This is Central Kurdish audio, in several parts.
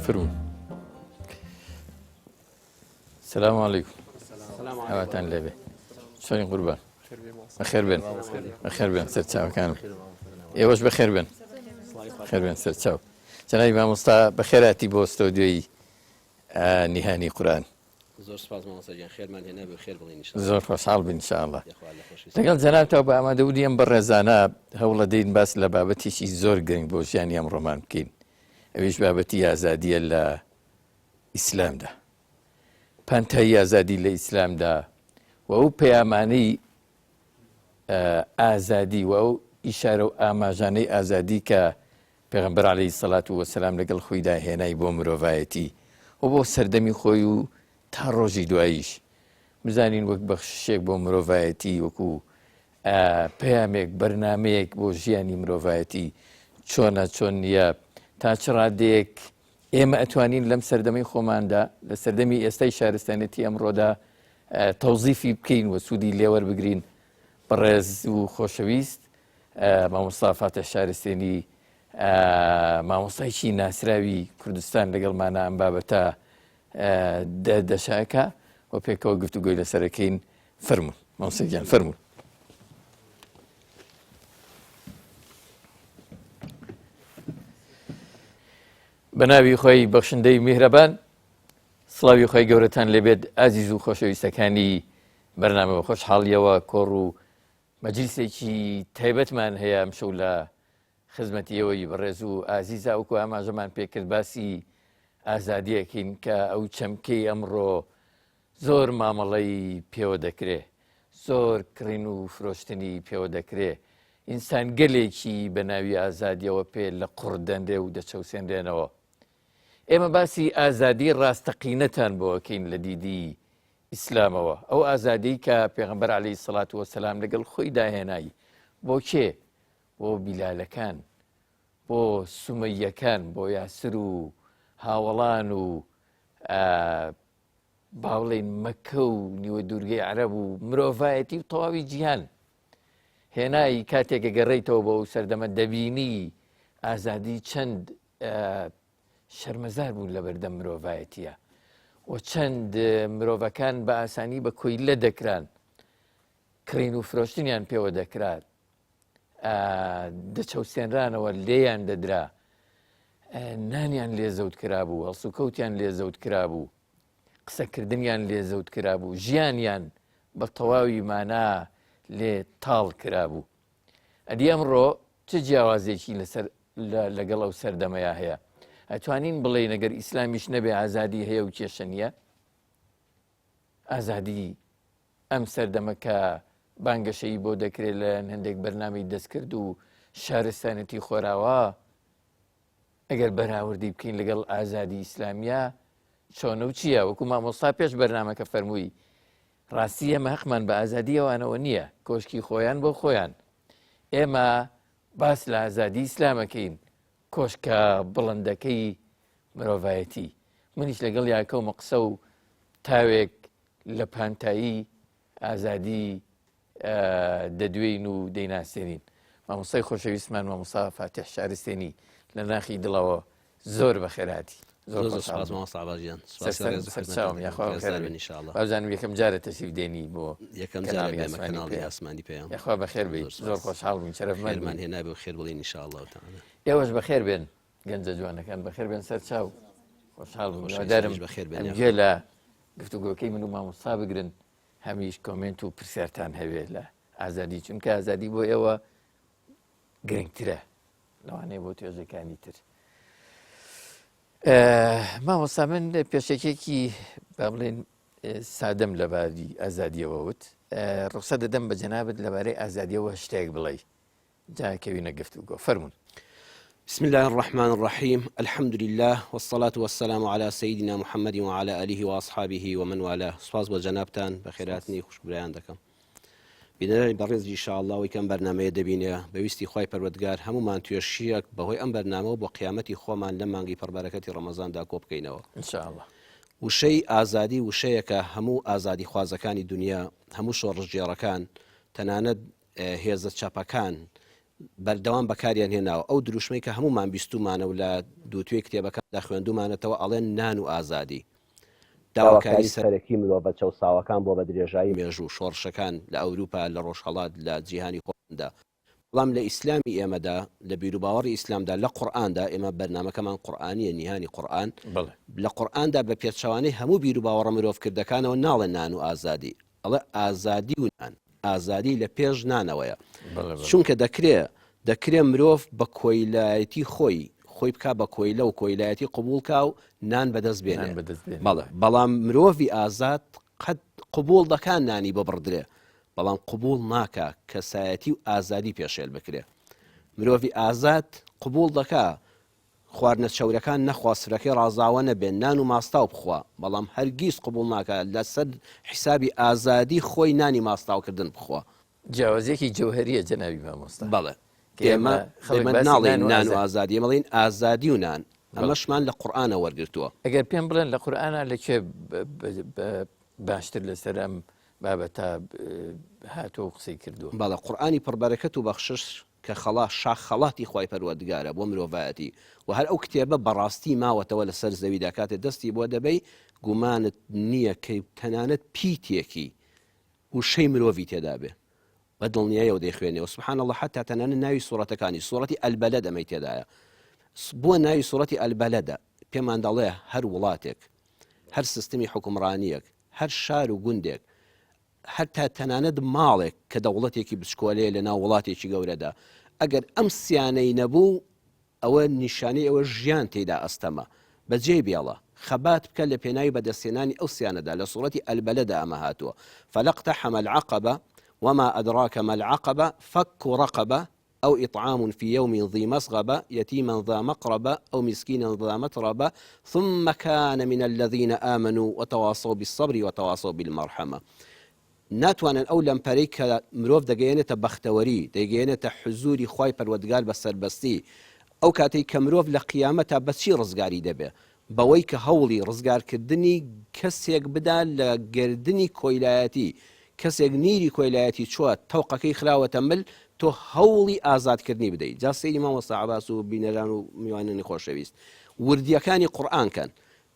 فرمون. السلام عليكم. هواتان لبه شلون قربان؟ بخير بن بخير بن سرتشاو كامل ايوش بخير بن بخير بن سرتشاو جنابی مامۆستا بەخێراتی بۆ ستۆدیۆی نهانی قورآن. زۆر سپاس مامۆستا گیان خێرمان هێنا بێ خێر بڵێن زۆر خۆشحاڵ بن ئینشاءالله. لەگەڵ جەنابتەوە بە ئامادەبوونی ئەم بەڕێزانە هەوڵ دەین باس لە بابەتێکی زۆر گرنگ بۆ ژیانی ئەمڕۆمان بکەین. ئەویش بابەتی ئازادیە لە ئیسلامدا، پانتایی ئازادی لە ئیسلامدا و ئەو پەیامانەی ئازادی و ئەو ئیشارە و ئاماژانەی ئازادی کە پێغەمبەر عەلەیهی سەڵات وەسەلام لەگەڵ خۆیدا هێنای بۆ مرۆڤایەتی و بۆ سەردەمی خۆی و تا ڕۆژی دواییش بزانین وەک بەخشێک بۆ مرۆڤایەتی وەکو پەیامێک بەرنامەیەک بۆ ژیانی مرۆڤایەتی چۆنە چۆن نییە تا چ ڕادەیەک ئێمە ئەتوانین لەم سەردەمەی خۆماندا لە سەردەمی ئێستای شارستانەتی ئەمڕۆدا تەوزیفی بکەین و سوودی لێوەربگرین. بەڕێز و خۆشەویست مامۆستا فاتح شارستێنی مامۆستایکی ناسراوی کوردستان لەگەڵمانە ئەم بابەتە دەشاکە و پێکەوە گفتوگۆی لەسەرەکەین. فەرموون مامۆستا گیان فەرموون. بەناوی خۆی بەخشندەی میهرەبان، سڵاوی خۆی گەورەتان لێبێت ئازیز و خۆشەویستەکانی بەرنامە خۆشحاڵیەوە. کۆڕ و مەجلیسێکی تایبەتمان هەیە ئەمشەو لە خزمەتیەوەی بەڕێز و ئازیزە وەکو ئاماژەمان پێکرد باسی ئازادیەکەین کە ئەو چەمکەی ئەمڕۆ زۆر مامەڵەی پێوە دەکرێ، زۆر کڕین و فرۆشتنی پێوە دەکرێ. ئینسان گەلێکی بە ناوی ئازادیەوە پێ لە قوڕ دەندێ و دەچەوسێنرێنەوە. ئێمە باسی ئازادی ڕاستەقینەتان بۆەکەین لە دیدی ئیسلامەوە، ئەو ئازادی کە پێغەمبەر عەلەیهی سەڵات وەسەلام لەگەڵ خۆی داهێنایی. بۆ کێ؟ بۆ بیلالەکان، بۆ سومەیەکان، بۆ یاسر و هاوڵان و باوڵێن مەکە و نیوە دوورگەی عەرەب و مرۆڤایەتی و تەواوی جیهان. هێنایی کاتێکە گەڕێیتەوە بۆ ئەو سەردەمە دەبینی ئازادی چەند شەرمەزار بوون لە بەردەم مرۆڤایەتیە و چەند مرۆڤەکان بە ئاسانی بە کۆی لە دەکران، کڕین و فرۆشتنیان پێوە دەکرات، دەچەوسێنرانەوە، لێیان دەدرا، نانیان لێ زەوت کرابوو، هەڵسوکەوتیان لێ زەوت کرابوو، قسەکردنیان لێ زەوت کرابوو، ژیانیان بە تەواوی مانا لێ تاڵ کرابوو. ئەدی ئەمڕۆ چ جیاوازێکی لەگەڵ ئەو سەردەمەیە هەیە؟ ئەتوانین بڵێین ئەگەر ئیسلامیش نەبێ ئازادی هەیە و کێشە نییە؟ ئازادی ئەم سەردەمە کە بانگەشەی بۆ دەکرێت لە هەندێک بەرنامەی دەستکرد و شارستانەتی خۆراوە، ئەگەر بەراوردی بکەین لەگەڵ ئازادی ئیسلامیە چۆنە و چییە؟ وەکو مامۆستا پێش بەرنامەکە فەرمووی، ڕاستی ئێمە حەقمان بە ئازادی ئەوانەوە نییە، کۆشکی خۆیان بۆ خۆیان. ئێمە باس لە ئازادی ئیسلامەکەین، کۆشکە بڵندەکەی مرۆڤایەتی. منیش لەگەڵ یاکەومە قسە و تاوێک لە پانتایی ئازادی دەدوێین و دەیناسێنین. مامۆستای خۆشەویستمان مامۆستا فاتح شارستێنی لە ناخی دڵەوە زۆر بەخێراتی. زۆر سپاس مامۆستا عەباسیان. سەرچاوم یاخوا بەخێر ئینشاءالله. بازانم یەکەم جارە تەشریف دێنی بۆ یەکەم جارە بێمە کەناڵی ئاسمانی پێیان. یاخوا بەخێر بێت. زۆر خۆشحاڵ بووین، شەرەفمان هێنا بێ و خێر بڵێن ئینشاءالله تەعالا. ئێوەش بەخێر بێن گەنجە جوانەکان، بەخێر بێن سەرچاو. خۆشحاڵ بووم. هیوادارم ئەمجێ لە گفتوگۆکەی من و مامۆستا بگرن، هەمیش کۆمنت و پرسیارتان هەوێت لە ئازادی، چونکە ئازادی بۆ ئێوە گرنگترە لەوانەیە بۆ توێژەکانی تر. مامۆستا من پێشەکێکی با بڵێن سادەم لەباری ئازادیەوە وت ڕخسە دەدەم بە جەنابەت لەبارەی ئازادیەوە شتێک بڵێ جاکەوینە گفتوگۆ فەرمون. بسم الله الرحمن الرحيم الحمد لله والصلاة والسلام على سيدنا محمد وعلى آله وأصحابه ومن والاه. سپاس بۆ جەنابتان بەخێراتنی خوشبرایان دەکەم. بینەرانی بەڕێز ئینشاءالله وەکەم بەرنامەیە دەبینێ بەویستی خوای پەروەردگار هەمومان توێشیەک بەهۆی ئەم بەرنامەوە بۆ قیامەتی خۆمان لە مانگی پڕبەرەکەتی ڕەمەزاندا کۆ بکەینەوە ئینشاءالله. وشەی ئازادی وشەیەکە هەموو ئازادی خوازەکانی دنیا هەموو شۆڕژگێڕەکان تەنانەت هێزە چاپەکان بەردەوام بەکاریان هێناوە ئەو دروشمەی کە هەمومان بیستومانە و لە دووتوێ کتێبەکاندا خوێندومانەتەوە ئەڵێن نان و ئازادی داواکاری سەرەکی مرۆڤ بە چەساوەکان بۆ بە درێژایی مێژوو شۆڕشەکان لە ئەوروپا لە ڕۆژهەڵات لە جیهانی خۆمدا بەڵام لە ئیسلامی ئێمەدا لە بیرروباوەڕی ئیسلامدا لە قورئاندا ئێمە بەرنامەکەمان قورئانیە نیهانی قورئان لە قورئاندا بە پێچەوانەی هەموو بیرروباوەڕە مرۆڤکردەکانەوە ناڵێن نان و ئازادی ئەڵێ ئازادی و نان ئازادی لە پێش نانەوەیە چونکە دەکرێ مرۆڤ بە کۆیلایەتی خۆی بک بە کۆیلە و کۆیلایەتی قبولکە و نان بەدەست بێنێ بەڵام مرۆڤی ئازاد قەت قبول دەکان نانی ببڕدرێ بەڵام قبول ناکە کەسایەتی و ئازادی پێشێل بکرێ مرۆڤی ئازاد قبول دەکا خواردنە چەورەکان نەخوا سفرەکەی ڕازاوە نەبێن نان و ماستاو بخوا بەڵام هەرگیز قبول ناکە لەسەر حیسابی ئازادی خۆی نانی ماستاوکردن بخوا. جیاوازێکی جەوهەریە جەنابی مامۆستا. بەڵێ ئێمە ناڵێن نان و ئازادی ئێمەڵێن ئازادی و نان ئەمەشمان لە قورئانە وەرگرتووە. ئەگەر پێم بڵێن لە قورئانە لەکوێ باشتر لەسەر ئەم بابەتە هاتووە قسەی کردووە؟ بەڵێ قورئانی پڕبەرەکەت و بەخشش کە شاخ خەڵاتی خوای پەروەردگارە بۆ مرۆڤایەتی و هەر ئەو کتێبە بەڕاستی ماوەتەوە لەسەر زەویدا کاتێ دەستی بۆ دەبەی گومانت نییە کە تەنانەت پیتێکی وشەی مرۆڤی تێدا بێ بە دڵنیایەوە دەیخوێنێەوە سبحان الله حتا تەنانەت ناوی سوورەتەکانی سوورەتی ئەلبەلەد ئەمەی تێدایە بۆ ناوی سوورەتی ئەلبەلەدە پێمان دەڵێ هەر وڵاتێک هەر سیستمی حکومڕانیەک هەر شار و گوندێک هەتا تەنانەت ماڵێک کە دەوڵەتێکی بچکۆلەیە لە ناو وڵاتێکی گەورەدا ئەگەر ئەم سیانەی نەبوو ئەوە نیشانەی ئەوە ژیان تێدا ئەستەمە بەجێ بێڵە خەبات بکە لە پێناوی بەدەستێنانی ئەو سیانەدا لە سوورەتی ئەلبەلەدا ئەمە هاتووە فلقتحم العقبة وما أدراك ما العقبة فك رقبة أو إطعام في يوم ذي مسغبة يتيما ذا مقربة أو مسكينا ذا متربة ثم كان من الذين آمنوا وتواصوا بالصبر وتواصوا بالمرحمة. ناتوانن ئەو لەمپەرەی کە مرۆڤ دەگەیەنێتە بەختەوەری دەیگەیەنێتە حزوری خوای پەروەردگار بە سەربەستی ئەو کاتەی کە مرۆڤ لە قیامەتە بەچی ڕزگاری دەبێ بەوەی کە هەوڵی ڕزگارکردنی کەسێک بدا لە گردنی کۆیلایەتی کەسێک نیری کۆیلایەتی چووە تەوقەکەی خراوەتە مل تۆ هەوڵی ئازادکردنی بدەیت جا سەیری مامۆستا عەباس و بینەران و میوانانی خۆشەویست وردیەکانی قورئانکەن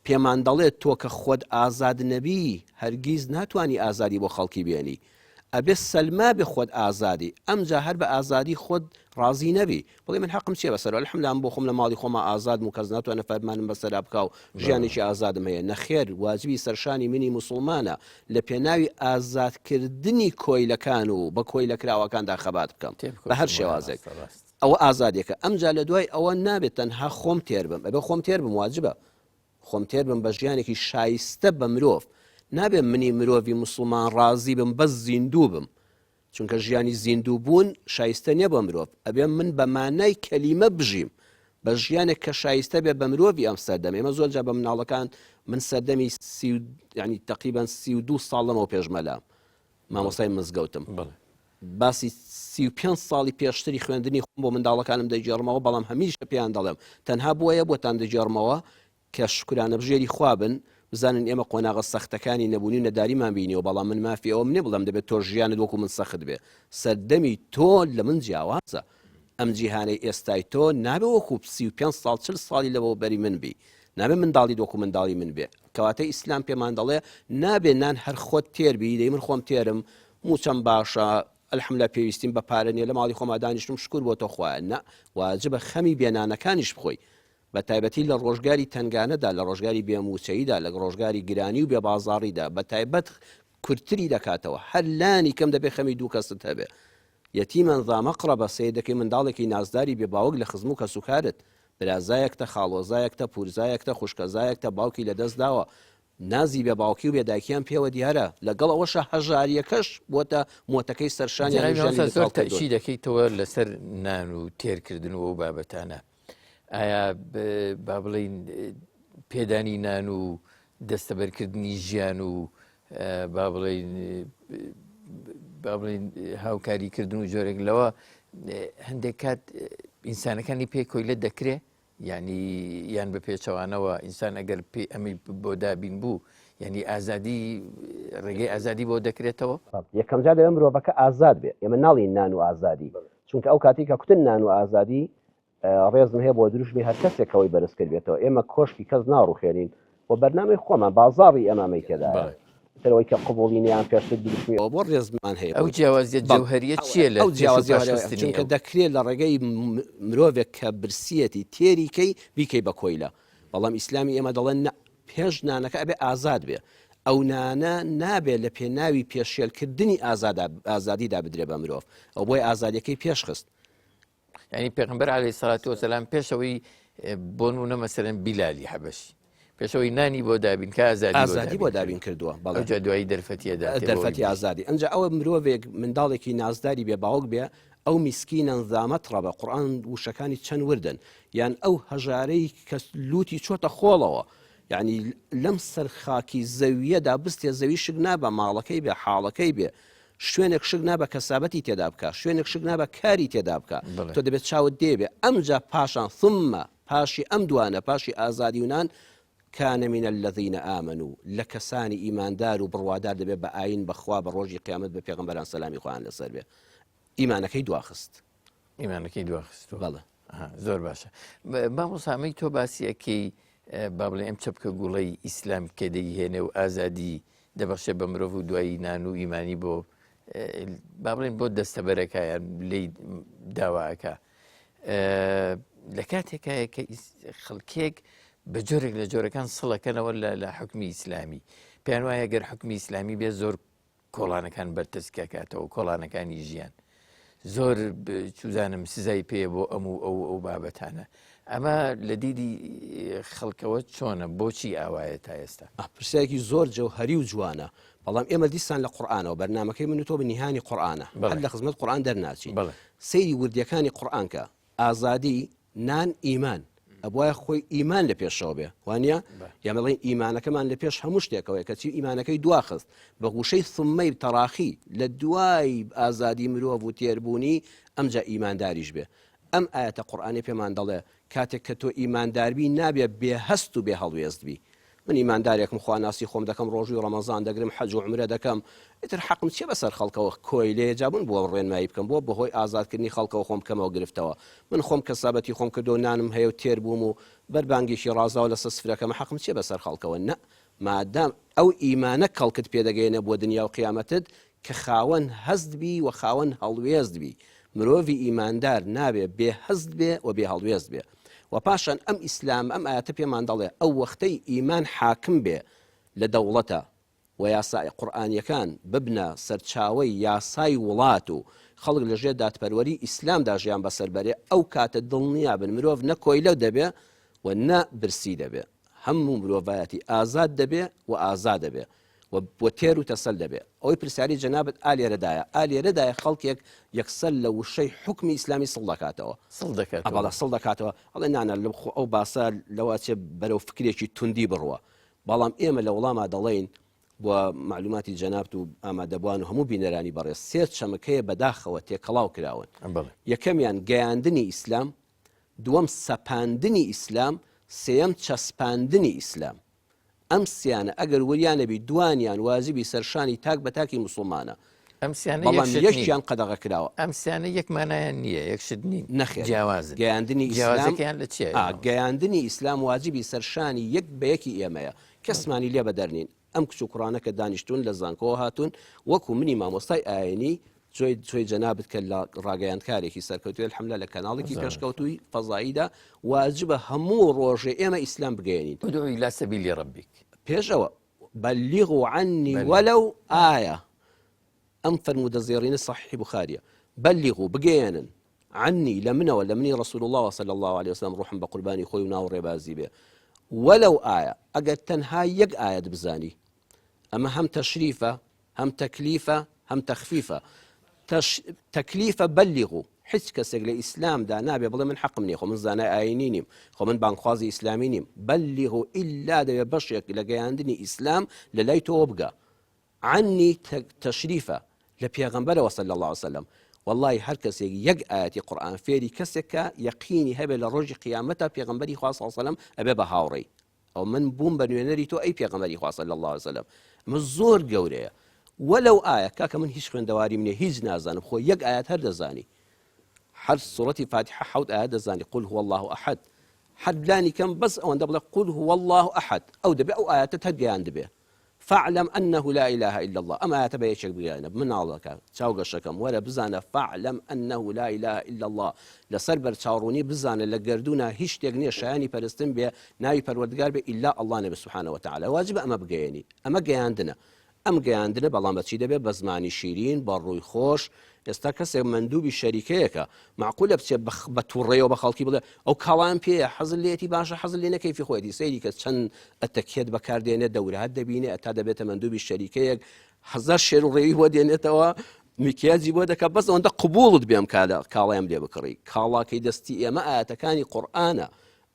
پێمان دەڵێت تۆ کە خۆت ئازاد نەبی هەرگیز ناتوانی ئازادی بۆ خەڵکی بێنی ئەبێ سەلما بێ خۆت ئازادی ئەمجا هەر بە ئازادی خۆت ڕازی نەبی بڵێ من حەقم چیە بەسەر الحەمدلله بۆ خۆم لە ماڵی خۆمە ئازاد و کەس ناتوانە فەرمانم بەسەرا بکا و ژیانێکی ئازادم هەیە نەخێر واجبی سەرشانی منی موسڵمانە لە پێناوی ئازادکردنی کۆیلەکان و بە کۆیلەکراوەکاندا خەبات بکەم بە هەر شێوازێک ئەوە ئازادێکە ئەمجا لە دوای ئەوە نابێت تەنها خۆم تێر بم ئەبێ خۆم تێر بم واجبە خۆم تێر بم بە ژیانێکی شایستە بە مرۆڤ نابێ منی مرۆڤی موسڵمان ڕازی بم بەس زیندوو بم چونکە ژیانی زیندوو بوون شایستە نییە بە مرۆڤ ئەبێ من بە مانای کەلیمە بژیم بە ژیانێک کە شایستە بێ بە مرۆڤی ئەم سەردەم ئێمە زۆرجا بە مناڵەکان من سەردەمی ینی تقریبان 32 ساڵەمەوە پێشمەلام مامۆستای مزگەوتم باسی 35 ساڵی پێشتری خوێندنی خۆم بۆ منداڵەکانم دەیجێڕمەوە بەڵام هەمیشە پێیان دەڵێم تەنها بۆیە بۆتان دەجێڕمەوە کە شکرانە بژێری خوابن بزانن ئێمە قۆناغە سەختەکانی نەبوونی نەداریمان بینیەوە بەڵام من مافی ئەوم نییە بڵم دەبێت تۆ ژیانت وەکو من سەخت بێ سەردەمی تۆ لە من جیاوازە ئەم جیهانەی ئێستای تۆ نابێ وەکو 35 ساڵ 40 ساڵی لەبەوە بەری من بی نابێ منداڵی وەکو منداڵی من بێ کەواتە ئیسلام پێمان دەڵێ نابێ نان هەر خۆت تێر بی دەی من خۆم تێرم موچەم باشە الحەمدلله پێویستیم بە پارە نییە لە ماڵی خۆما دانیشتم شکر بۆ تۆ خوایە نە واجبە خەمی بێنانەکانیش بخۆی بە تایبەتی لە ڕۆژگاری تنگانەدا لە ڕۆژگاری بێموچەییدا لە ڕۆژگاری گرانی و بێبازاڕیدا بە تایبەت کورتتری دەکاتەوە هەر لانی کەم دەبێ خەمی دوو کەست هەبێ یەتیمەن ذا مەقرەبە سەیدەکەی منداڵێکی نازداری بێ باوەک لە خزم و کەسوکارت برازایەکتە خاڵۆزایەکتە پورزایەکتە خوشکەزایەکتە باوکی لەدەست داوە نازی بێ باوکی و بێداکیان پێوە دیارە لەگەڵ ئەوەشە هەژاریەکەش بۆتە مۆتەکەی سەرشانیان زۆر تەشی دەکەیتەوە لەسەر نان و تێرکردنەوە و بابەتانە. ئایا با بڵین پێدانی نان و دەستەبەرکردنی ژیان و با بڵین هاوکاریکردن و جۆرێک لەوە هەندێک کات ئینسانەکانی پێ کۆیلە دەکرێت، یعنی یان بە پێچەوانەوە ئینسان ئەگەر پێ ئەمی بۆ دابین بوو یعنی ئازادی ڕێگەی ئازادی بۆ دەکرێتەوە. یەکەم جار دەوێت مرۆڤەکە ئازاد بێ. ئێمە ناڵین نان و ئازادی، چونکە ئەو کاتی کە کوتن نان و ئازادی ڕێزم هەیە بۆ دروشمی هەر کەسێکەوەی بەرز کرد بێتەوە. ئێمە کۆشکی کەس ناڕوخێنین و بەرنامەی خۆمان بازاڕی ئەمامەی تێدا تەوەی کە قبوڵینیان پێشتر دروشمی بۆ ڕێزمان هەیە. ئەو جیاوازیە جەوهریە چییە لە چونکە دەکرێت لە ڕێگەی مرۆڤێک کە برسیەتی تێریکەی بیکەی بە کۆیلە. بەڵام ئیسلامی ئێمە دەڵێن پێش نانەکە ئەبێ ئازاد بێ. ئەو نانە نابێت لە پێناوی پێشێلکردنی ئازادیدا بدرێ بە مرۆڤ، ئەو بۆی ئازادیەکەی پێشخست. ینی پێغمبەر عەلەیهی سەڵات وسەلام پێشەوەی بۆ نمونە مەسەلەن بیلالی حەبەشی پێشەوەی نانی بۆ دابین کە ئازادی بۆ دابین کردووە، بەڵام دوایی دەرفەتی ئازادی. ئەنجا ئەوە مرۆڤێک منداڵێکی نازداری بێ باوک بێ، ئەو میسکینە زامەت ڕەبە. قورئان وشەکانی چەند وردن، یان ئەو هەژارەی کە لوتی چۆتە خۆڵەوە، یعنی لەم سەر خاکی زەویەدا بستێ زەوی شک نابە، ماڵەکەی بێ، حاڵەکەی بێ، شوێنێک شک نابە کەسابەتی تێدا بکە، شوێنێک شک نابە کاری تێدا بکە، تۆ دەبێت چاوت دێبێ. ئەمجا پاشان ثمە پاشی ئەم دوانە پاشی ئازادی ونان كان من الذين آمنوا لكساني إيمان دار وبروادار دبي بآين بخوا بروجي قيامة بپیغمبران سلامي خوان لسر بي إيمانك دواخست بله زۆر باشە. مامۆستا تۆ باسیەکەی با بڵێ ئەم چەپکە گوڵەی ئیسلام کە دەیهێنێ و ئازادی دەبەخشێ بە مرۆڤ و دوایی نان و ئیمانی بۆ با بڵێن بۆ دەستەبەرەکایان لی داواکە لە کاتێکایە کە خەڵکێک بە جۆرێک لە جۆرەکان سڵەکەنەوە لە حکمی ئیسلامی پێیان وایە گەر حکمی ئیسلامی بێ زۆر کۆڵانەکان بەرتەسکەکاتەوە، کۆڵانەکانی ژیان زۆر چوزانم سزای پێ بۆ ئەو بابەتانە. ئەمە لە دیدی خەڵکەوە چۆنە، بۆچی ئاوایە تا ئێستا؟ پرسیارێکی زۆر جەوهەری و جوانە، بەڵام ئێمە دیسان لە قورئانەوە بەرنامەکەی من و تۆ بەنیهانی قورئانە هەر لە خزمەت قورئان دەرناچی. سەیری وردیەکانی قورئان کە ئازادی، نان، ئیمان، ئەبوایە خۆی ئیمان لە پێشەوە بێ، وانە یامەڵێن ئیمانەکەمان لە پێش هەموو شتێکەوەی کەچی ئیمانەکەی دواخست بە گوشەی ثمەی تەراخی لە دوای ئازادی مرۆڤ و تێربوونی ئەمجا ئیمانداریش بێ. ئەم ئاەتە قورئانی پێمان دەڵێ کاتێک کە تۆ ئیمانداربی نابێ بێهەست و بێ هەڵوێستبی. من ئیماندارێکم خواناسی خۆم دەکەم، ڕۆژوی ڕەمەزان دەگرم، حەج و عومرە دەکەم، ئیتر حەقم چیە بەسەر خەڵکەوە کۆی لێ جابوون بۆ ڕێنمایی بکەم بۆ بەهۆی ئازادکردنی خەڵکەوە خۆم بکەمەوە گرفتەوە. من خۆم کەسابەتی خۆم کردو نانم هەیە و تێر بووم و بەربانگێکی ڕازاوە لەسەر سفرەکەمە حەقم چیە بەسەر خەڵکەوە؟ نە، مادام ئەو ئیمانە کەڵکت پێدەگەێنە بۆ دنیا و قیامەتت کە خاوەن هەست بی و خاوەن هەڵوێست بی. مرۆڤی ئیماندار نابێ بێ هەست بێ و بێ هەڵوێست بێ. و پاشان ئەم ئیسلام ئەم ئاەتە پێمان دەڵێ ئەو وەختەی ئیمان حاکم بێ لە دەوڵەتە و یاسای قورئانیەکان ببنە سەرچاوەی یاسای وڵات و خەڵک لە ژێر دادپەروەری ئیسلامدا ژیان بەسەر بەرێ، ئەو کاتە دڵنیا بن مرۆڤ نە کۆیلە دەبێ و نە برسی دەبێ، هەموو مرۆڤایەتی ئازاد دەبێ و ئازاد دەبێ و بۆ تێر و تەسەل دەبێ. ئەوەی پرسیاری جەنابەت ئالێرەدایە خەڵکێک یەکسەر لە وشەی حکمی ئیسلامی سڵ دەکاتەوە ئەڵێ نانە ئەو باسە لەوە چێ بەرەو فکرێکی توندی بڕوە. بەڵام ئێمە لە وڵاما دەڵێن بۆ معلوماتی جەنابەت و ئامادەبوان و هەموو بینەرانی بەڕێز سێ چەمەکەیە بەداخەوە تێکەڵاو کراون. یەکەمیان گەیاندنی ئیسلام، دووەم سەپاندنی ئیسلام، سێەم چەسپاندنی ئیسلام. ئەم سیانە ئەگەر وریانەبی دوانیان واجبی سەرشانی تاک بە تاکی موسڵمانە. بەڵام یەکیان قەدەغە کراوە. ئەم سیانە یەکمانایان نییە، یەکشت نین. نەخێر، جیاوازن. گەیاندنی ئیسلام لە چیە؟ گەیاندنی ئیسلام واجبی سەرشانی یەک بە یەکی ئێمەیە، کەسمانی لێ بەدەرنین. ئەم کچ و کوڕانە کە دانیشتون لە زانکۆ هاتون وەکو منی مامۆستای ئاینی جۆی جەنابەت کە لە ڕاگەیاندکارێکی سەرکەوتوی الحەمدوللا لە کەناڵێکی پێشکەوتووی فەزاییدا واجبە هەموو ڕۆژێ ئێمە ئیسلام بگەێنین. ادعو إلى سبيل ربك. پێشەوە بەلیغوا عنی وەلەو ئایە، ئەم فەرمودەزێڕینە صحیح بوخاریە، بەلیغوا بگەێنن عنی لە منەوە لە منی ڕەسوول الله صلی الله عليه وسلم ڕوحم بە قوربانی خۆی و ناو ڕێبازی بێ، ولو آية أجد تنها يق آية بزاني أما هم تشريفة هم تكليفة هم تخفيفة تكليفة بلغوا حس كسر الإسلام دا نابي بلا من حق مني خو من زانا آينينيم خو من بانخوازي إسلامينيم بلغوا إلا دا بشيك لقي عندني إسلام لليت وبقى عني تشريفة لبيغمبر وصلى الله عليه وسلم والله هر کسی یک آیت قرآن فێری کەسێکە یەقینی هەبێ لە ڕۆژی قیامەتە پێغەمبەری خوا صلی الله علیه و سلم ئەبێ بە هاوڕێی ئەو من بووم بە نوێنەری تۆ ئەی پێغەمبەری خوا صلی الله علیه و سلم من زۆر گەورەیە وەلەو ئایا کاکە من هیچ خوێندەواری منێ هیچ نازانم خۆ یەک ئاەت هەر دەزانی هەر سوڕەتی فاتحە حەوت ئاەت دەزانی قل هو الله ئەحەد هەر لانی کەم بەس ئەوەندە بڵێ قل هو الله ئەحەد ئەو دەبێ ئەو ئاەتت هەر گەیان دەبێ فاعلم أنه لا إله إلا الله أما أتبع شيء بيانا من الله شاوق الشكم ولا بزانا فاعلم أنه لا إله إلا الله لسربر شاوروني بزانا لقردونا هيش تغني شاني برستن بي ناي پروردگار بي إلا الله نبي سبحانه وتعالى واجب أما بقياني أما قياندنا أم قياندنا بلا ما تشيد بي بزماني شيرين بروي خوش ئێستا کەسێک مندوبی شەریکەیەکە معقولە بچێت بە تووڕێەوە بە خەڵکی بڵێ ئەو کاڵان پێ حەزل لێتی باشە حەزل لێ نەکەیفی خۆیەتی سەیری کە چەند ئەتەکێت بەکاردێنێت دەورات دەبینێ ئەتا دەبێتە مندوبی شەریکەیەک هەزار شێر و ڕێوی بۆ دێنێتەوە میکیازی بۆ دەکات بەس ئەوەندە قبوڵت بێم کاڵیان لێ بکڕی کاڵاکەی دەستی ئێمە ئاەتەکانی قورئانە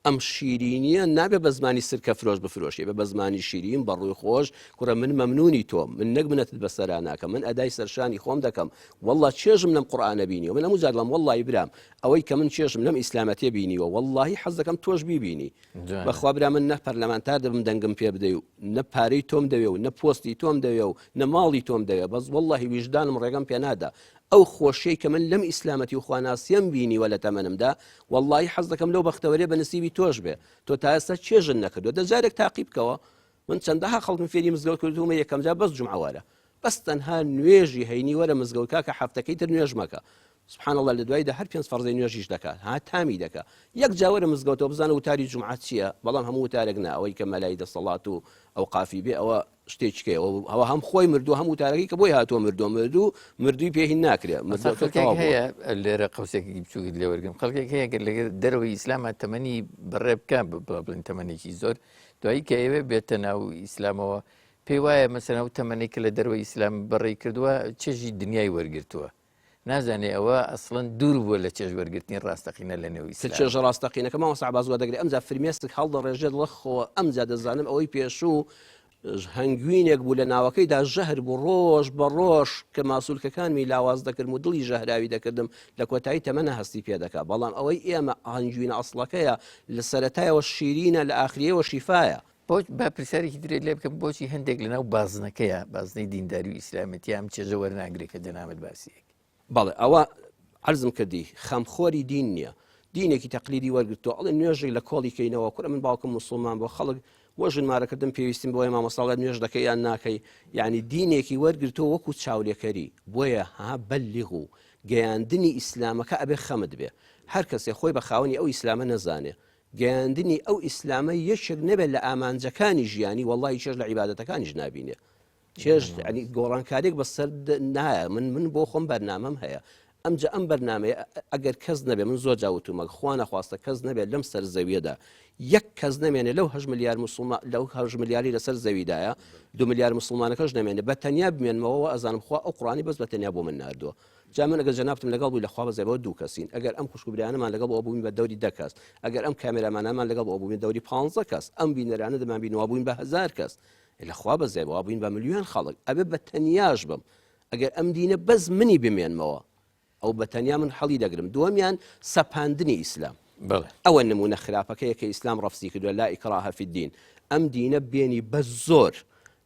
ئەم شیرینیە نابێ بە زمانی سرکە فرۆش بفرۆشی بە زمانی شیرین بەڕووی خۆش کوڕە من مەمنونی تۆم من نەک منەتت بەسەرا ناکەم من ئەدای سەرشانی خۆم دەکەم والله چێژم لەم قورئانە بینیوە من هەموو جار لەم والله برام ئەوەی کە من چێژم لەم ئیسلامەتیە بینیوە والله حەز دەکەم تۆش بیبینی بەخوا برا من نە پەرلەمانتار دەبم دەنگم پێ بدەی و نە پارەی تۆم دەوێ و نە پۆستی تۆم دەوێ و نە ماڵی تۆم دەوێ بەس والله ویژدانم ڕێگەم پێ نادا ئەو خۆشەی کە من لەم ئیسلامەتی و خواناسیەم بینیوە لە تەمەنمدا والله حەز دەکەم لەو بەختەوەرێ بە نسیبی تۆش بێ تۆ تا ئێستا چێژن نەکردو دەجارێک تاقی بکەوە من چەندەها خەڵکم فێری مزگەوت کردومە یەکەم جار بەس جومعەوارە بەس تەنها نوێژی هەینی وەرە مزگەوت کاکە هەفتەکەی تر نوێژ مەکە سبحان الله لە دوایدا هەر پێنج فەرزەی نوێژیش دەکات ها تامی دەکات یەک جاوەرە مزگەوتەوە بزانە وتاری جومعە چییە بەڵام هەموو وتارێک نا ئەوەی کە مەلای دەسەڵات و ئەو قافی بێ ئەوە شتێکیکەیە ئەوە هەم خۆی مردووە هەموو وتارەکەی کە بۆی هاتووە مردووی پێهین ناکرێت هەیە لێرە قەوسێکی بچووکی لێوەرگم خەڵکێک هەیە گەر لەگەر دەرەوەی ئیسلامە تەمەنی بەڕێ بکە بڵێن تەمەنێکی زۆر دوایی کە ئێوێ بێتە ناو ئیسلامەوە پێی وایە مەسەن ئەو تەمەنێک کە لە دەرەوەی ئیسلام بەڕێی کردووە چێژی دنیای وەرگرتووە نازانێ ئەوە ئەسڵەن دوور بووە لە چێژ وەرگرتنی ڕاستەقینە لە نێو ئیسلام چێژە ڕاستەقینەکە ماوە سەعباز وا دەگرێت ئەمجا فرمێسک هەڵدەڕێژێت لەخۆ ئەمجا دەزانم ئەوەی پێشوو هەنگوینێک بوو لە ناوەکەیدا ژەهر بوو ڕۆژ بە ڕۆژ کە ماسوولکەکانمی لاواز دەکرد و دڵی ژەهراوی دەکردم لە کۆتایی تەمەنە هەستی پێ دەکات بەڵام ئەوەی ئێمە هەنگوینە ئەسڵەکەیە لە سەرەتایەوە شیرینە لە ئاخریەوە شیفایە بۆچ با پرسیارێکی درێت لێ بکەم بۆچی هەندێک لەناو بازنەکەیە بازنەی دینداری و ئیسلامەتی ئەم چێژە وەرناگرێت کە دەنامەت باسیەک بەڵێ ئەوە عەرزم کردی خەمخۆری دین نییە دینێکی تەقلیدی وەرگرتووە ئەڵێ نوێژێک لە کۆڵی کەینەوە کورە من باوکم موسڵمان بۆ خەڵک بۆ ژنمارەکردن پێویستیم بۆی مامۆستاڵات نوێژ دەکەی یان ناکەی یعنی دینێکی وەرگرتووە وەکو چاولێکەری بۆیە ها بەلیغ و گەیاندنی ئیسلامەکە ئەبێ خەمت بێ هەر کەسێ خۆی بە خاوەنی ئەو ئیسلامە نەزانێ گەیاندنی ئەو ئیسلامە یەکێک نەبێت لە ئامانجەکانی ژیانی وەڵڵی چێژ لە عیبادەتەکانیش نابینێ چێژ ینی گۆڕانکارێک بەسەر نایە من بۆ خۆم بەرنامەم هەیە ئەمجا ئەم بەرنامەیە ئەگەر کەس نەبێ من زۆر جاوتومە خوا نەخواستە کەس نەبێت لەم سەر زەویەدا یەک کەس نەمێنێ لەو 8 ملیار مسلمان لەو 8 ملیاری لەسەر زەویدایە 2 ملیار مسلمانەکەش نەمێنێ بە تەنیا بمێنمەوە ئەزانم خوا ئەو قورئانی بەس بە تەنیا بۆ من ناردووە جا من ئەگەر جەنابتم لەگەڵ بووی لەخوا بەزێبەوە 2 کەسین ئەگەر ئەم خوشکبرانەمان لەگەڵ ئەو بووین بە دەوری 10 کەس ئەگەر ئەم کامێرامانەمان لەگەڵ ئەو بووین دەوری 15 کەس ئەم بینەرانە دەمان بینەوە بووین بە 1000 کەس لەخوا بەزێبەوە بووین بە ملیۆن خەڵک ئەبێ بە تەنیاش بم ئەگەر ئەم دینە بەس منی بمێنمەوە ئەو بەتەنیا من حەڵی دەگرم دووەمیان سەپاندنی ئیسلام ئەوە نمونە خراپەکەیە کە ئیسلام ڕەفسی کردووە لا ئیکراها فی الدین ئەم دینە بێنی بە زۆر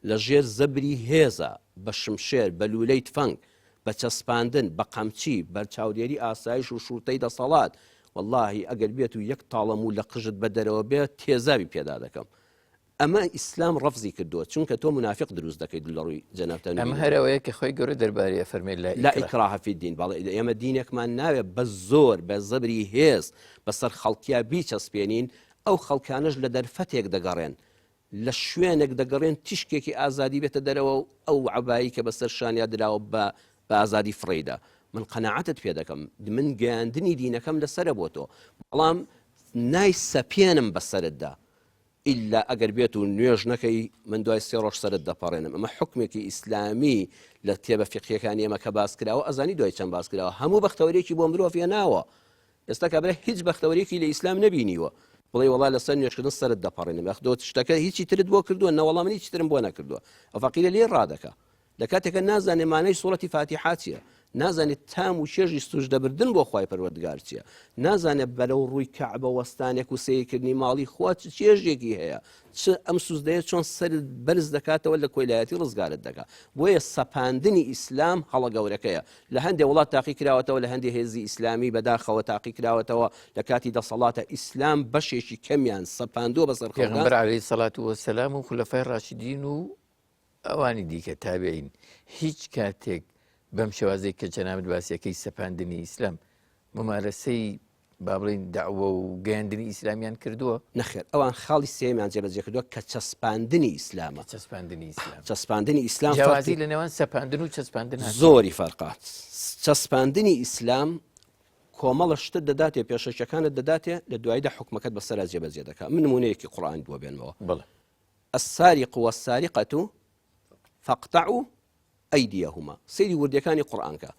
لە ژێر زەبری هێزە بە شمشێر بە لولەی تفەنگ بە چەسپاندن بە قەمچی بە چاودێری ئاسایش و شوورتەی دەسەڵات واللهی ئەگەر بێت و یەک تاڵەم و لە قژت بە دەرەوە بێت تێزاوی پێدا دەکەم ئەمە ئیسلام ڕەفزی کردووە چونکە تۆ منافق دروست دەکەیت لە ڕووی جەنابتە ئەمە هەرەوەیە کە خۆی گەورە دەربارەیە فەرمێ لا ئیکراها فی الدین بەڵێ ئێمە دینێکمان ناوێت بە زۆر بە زەبری هێز بەسەر خەڵکیا بیچەسپێنین ئەو خەڵکانش لە دەرفەتێک دەگەڕێن لە شوێنێک دەگەڕێن تیشکێکی ئازادی بێتە دەرەوە و ئەو عەبایی کە بەسەر شانیا دراوە بە ئازادی فڕێدا من قەناعەتت پێ دەکەم من گەیاندنی دینەکەم لەسرە بۆ تۆ بەڵام نای سەپێنم بەسەرتدا ئیلا ئەگەر بێت و نوێژ نەکەی من دوای 3 ڕۆژ سەرت دەپەڕێنم. ئەمە حکمێکی ئیسلامی لە تێبە فقهیەکانی ئێمە کە باس کراوە ئەزانی دوای چەند باس کراوە هەموو بەختەوەرێکی بۆ مرۆڤ هێناوە. ئێستا کابرا هیچ بەختەوەرێکی لە ئیسلام نەبینیوە بڵێ وەڵا لەسەر نوێژکردن سەرت دەپەڕێنم یاخدۆ شتەکە هیچی ترت بۆ کردووە نەوەڵام من هیچ ترم بۆ نەکردووە. ئەو فەقیرە لێ ڕادەکە لە کاتێکە نازانێ مانای سوڵەتی فاتیحا چییە، نازانێت تام و چێژی سوش دەبردن بۆ خوای پەروەردگار چییە، نازانێت بەرەو ڕووی کەعبە وەستانێک و سەیرکردنی ماڵی خوا چ چێژێکی هەیە، چ ئەم سوزدەیە چۆن سەرت بەرز دەکاتەوە لە کۆیلایەتی ڕزگارت دەکات. بۆیە سەپاندنی ئیسلام هەڵە گەورەکەیە. لە هەندێک وڵات تاقی کراوەتەوە، لە هەندێک هێزی ئیسلامی بەداخەوە تاقی کراوەتەوە لە کاتی دەسەڵاتە ئیسلام بەشێکی کەمیان سەپاندووە بەسەر خەڵکان. پێغەمبەر عەلەیهی سەڵات وەسەلام و خولەفای ڕاشیدین و ئەوانی دیکە تابعین هیچ کاتێک بەم شێوازەی کە جەنابەت باسیەکەی سەپاندنی ئیسلام ممارەسەی با بڵێن داعوە و گەیاندنی ئیسلامیان کردووە؟ نەخێر، ئەوان خاڵی سێمیان جێبەجێ کردووە کە چەسپاندنی ئیسلامە. چەسپاندنی ئیسلام، چەسپاندنی ئیسلام جیاوازی لە نێوان سەپاندن و چەسپاندن زۆری فەرقات. چەسپاندنی ئیسلام کۆمەڵە شتت دەداتێ، پێشەکەکانت دەداتێ، لە دواییدا حکومەکەت بەسەرا جێبەجێ دەکات. من نمونەیەکی قورئانی بۆ بێنمەوە. بڵێ السارق والسارقة فاقطعوا ئەیدیەهما. سەیری وردەکانی قورئانکە